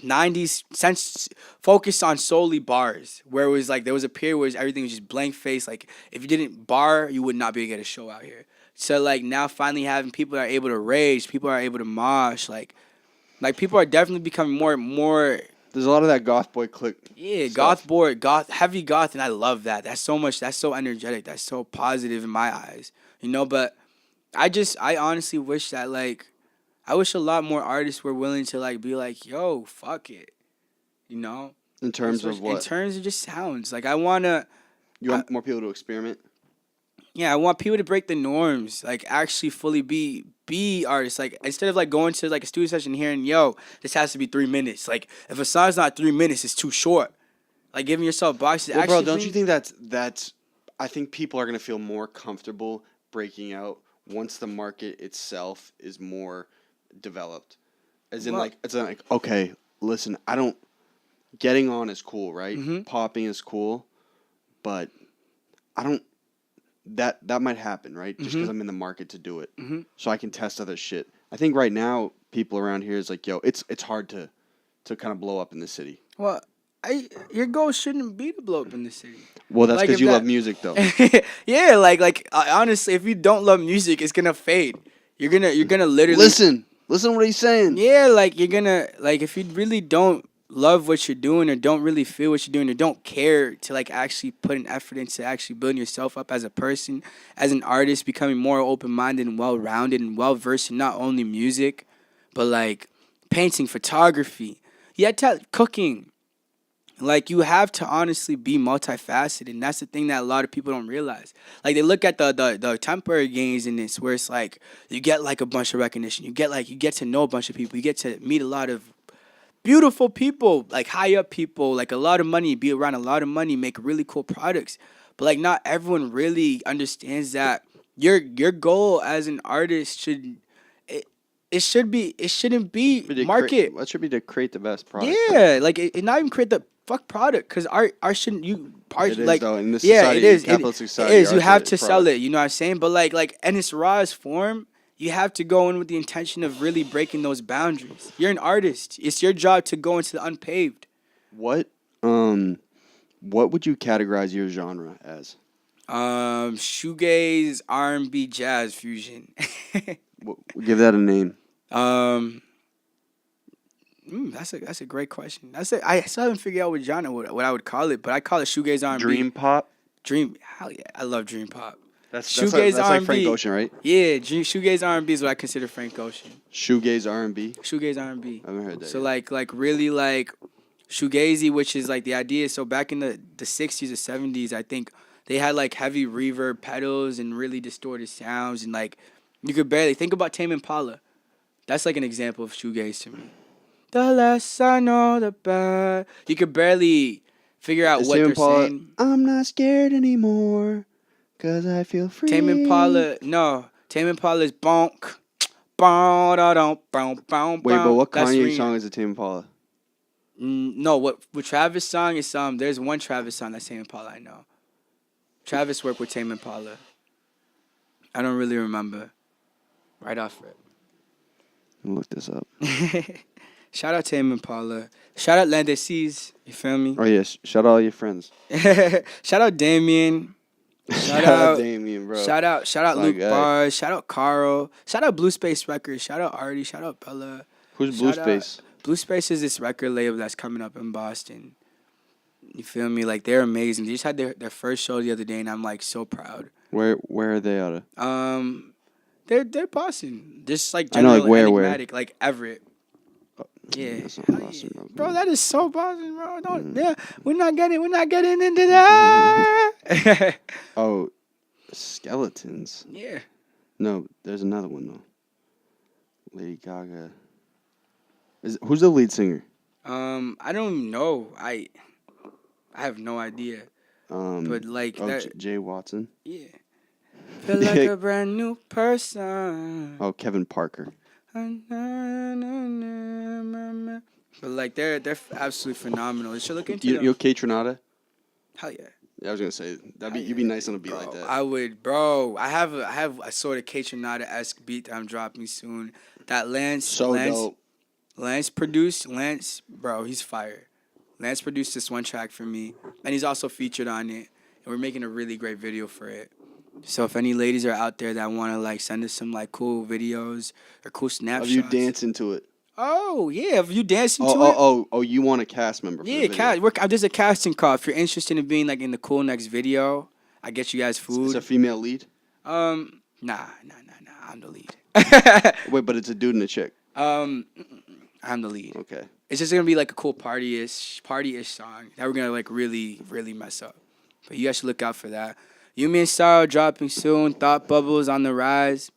90s sense focused on solely bars where it was like there was a period where everything was just blank face. Like if you didn't bar, you would not be able to get a show out here. So like now finally having people that are able to rage, people are able to mosh, like Like people are definitely becoming more. There's a lot of that goth boy clique. Yeah, stuff. heavy goth, and I love that. That's so much. That's so energetic. That's so positive in my eyes. But I honestly wish that I wish a lot more artists were willing to be like, yo, fuck it. In terms of what? In terms of just sounds. Like I You want more people to experiment? Yeah, I want people to break the norms. Like actually fully be artists. Like instead of going to a studio session here and yo, this has to be 3 minutes. Like if a song's not 3 minutes, it's too short. Like giving yourself boxes. Well, bro, don't you think that's? I think people are gonna feel more comfortable breaking out once the market itself is more developed. As in, it's like, okay, listen, getting on is cool, right? Mm-hmm. Popping is cool, but I don't. That might happen, right? Just because I'm in the market to do it, so I can test other shit. I think right now people around here is like, yo, it's hard to kind of blow up in the city. Well, your goal shouldn't be to blow up in the city. Well, that's because you love music, though. Yeah, honestly, if you don't love music, it's gonna fade. You're gonna literally listen to what he's saying. Yeah, you're gonna if you really don't love what you're doing or don't really feel what you're doing or don't care to actually put an effort into actually building yourself up as a person, as an artist, becoming more open-minded and well-rounded and well-versed in not only music, but painting, photography, cooking. You have to honestly be multifaceted, and that's the thing that a lot of people don't realize. They look at the temporary gains in this, where it's you get a bunch of recognition, you get to know a bunch of people, you get to meet a lot of beautiful people, high up people, a lot of money, be around a lot of money, make really cool products. But not everyone really understands that your goal as an artist shouldn't be market. What should be to create the best product? Yeah, it not even create the fuck product, because art shouldn't it is, though, in this society, it is capitalist society, it is. You have to product. sell it. You know what I'm saying? But in its rawest form, you have to go in with the intention of really breaking those boundaries. You're an artist. It's your job to go into the unpaved. What would you categorize your genre as? Shoegaze, R&B, jazz fusion. Give that a name. That's a great question. I still haven't figured out what genre what I would call it, but I call it shoegaze R&B. Dream pop. Hell yeah, I love dream pop. That's like Frank Ocean, right? Yeah, shoegaze R&B is what I consider Frank Ocean. Shoegaze R&B. Shoegaze R&B. I haven't heard that. So yet. really shoegazy, which is the idea. So back in the 60s or 70s, I think they had heavy reverb pedals and really distorted sounds, and you could barely think about Tame Impala. That's an example of shoegaze to me. The less I know, the better. You could barely figure out what they're saying. I'm not scared anymore, 'cause I feel free. Tame Impala is bonk. Wait, but what Kanye song is a Tame Impala? No, what Travis song is there's one Travis song that's Tame Impala, I know. Travis worked with Tame Impala. I don't really remember. Right off it. Look this up. Shout out Tame Impala. Shout out Landesees. You feel me? Oh yes. Shout out all your friends. Shout out Damien. Shout out Damien, bro. Shout out My Luke guy. Bars. Shout out Carl. Shout out Blue Space Records. Shout out Artie. Shout out Bella. Who's Blue Space? Blue Space is this record label that's coming up in Boston. You feel me? They're amazing. They just had their first show the other day, and I'm so proud. Where are they out of? They're Boston. Just I know, where? Everett. Yeah. That's not Boston, Bro, that is so Boston, bro. Yeah, we're not getting into that. Oh, Skeletons. Yeah. No, there's another one though. Lady Gaga. Who's the lead singer? I don't know. I have no idea. But that. Jay Watson. Yeah. Feel like a brand new person. Oh, Kevin Parker. But they're absolutely phenomenal. You should look into them. You okay, Trinata? Hell yeah. Yeah, I was gonna say you'd be nice on a beat like that. I would, bro. I have a sort of K Trinata-esque beat that I'm dropping soon. That Lance dope. Lance produced. Bro, he's fire. Lance produced this one track for me, and he's also featured on it. And we're making a really great video for it. So if any ladies are out there that want to send us some cool videos or cool snapshots of you dancing to it. Oh yeah, if you dancing to it. Oh, you want a cast member? For Yeah, the video. there's a casting call. If you're interested in being like in the cool next video, I get you guys It's food. a female lead. Nah. I'm the lead. Wait, but it's a dude and a chick. I'm the lead. Okay. It's just gonna be like a cool party-ish song that we're gonna like really, really mess up. But you guys should look out for that. Yumi and Style dropping soon. Thought Bubbles on the rise.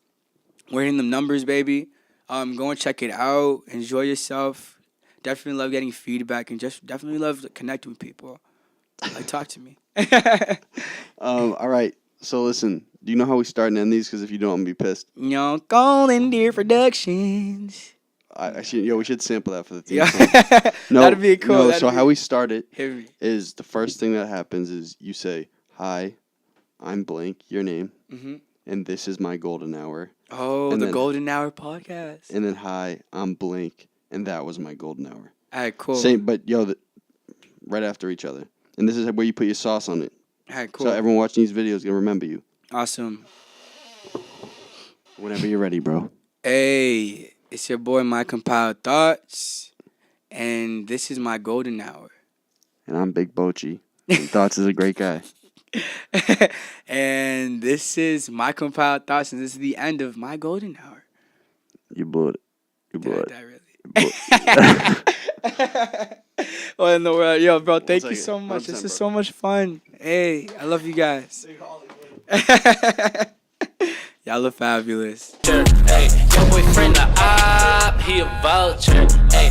We're hitting them numbers, baby. Go and check it out. Enjoy yourself. Definitely love getting feedback and just definitely love connecting with people. Like, talk to me. All right. So listen, do you know how we start and end these? Because if you don't, I'm gonna be pissed. Golden Deer Productions. We should sample that for the theme Yeah. song. No, That'd be cool. No, That'd so be- how we start it Heavy. is the first thing that happens is you say, "Hi, I'm blank, your name, Mhm. and this is my golden hour." Oh, And the then- Golden Hour podcast. And then, "Hi, I'm blank, and that was my golden hour." All right, cool. Same, but right after each other. And this is where you put your sauce on it. All right, cool. So everyone watching these videos is gonna remember you. Awesome. Whenever you're ready, bro. Hey, it's your boy, My Compiled Thoughts, and this is my golden hour. And I'm Big Bochi. And Thoughts is a great guy. And this is My Compiled Thoughts, and this is the end of my golden hour. You blew it. You Did blew I it. die really? You blew it. What in the world? Yo, bro, thank you second. so much. 100%, This is bro. so much fun. Hey, I love you guys. Y'all look fabulous. Hey, your boyfriend a op, he a vulture. Hey,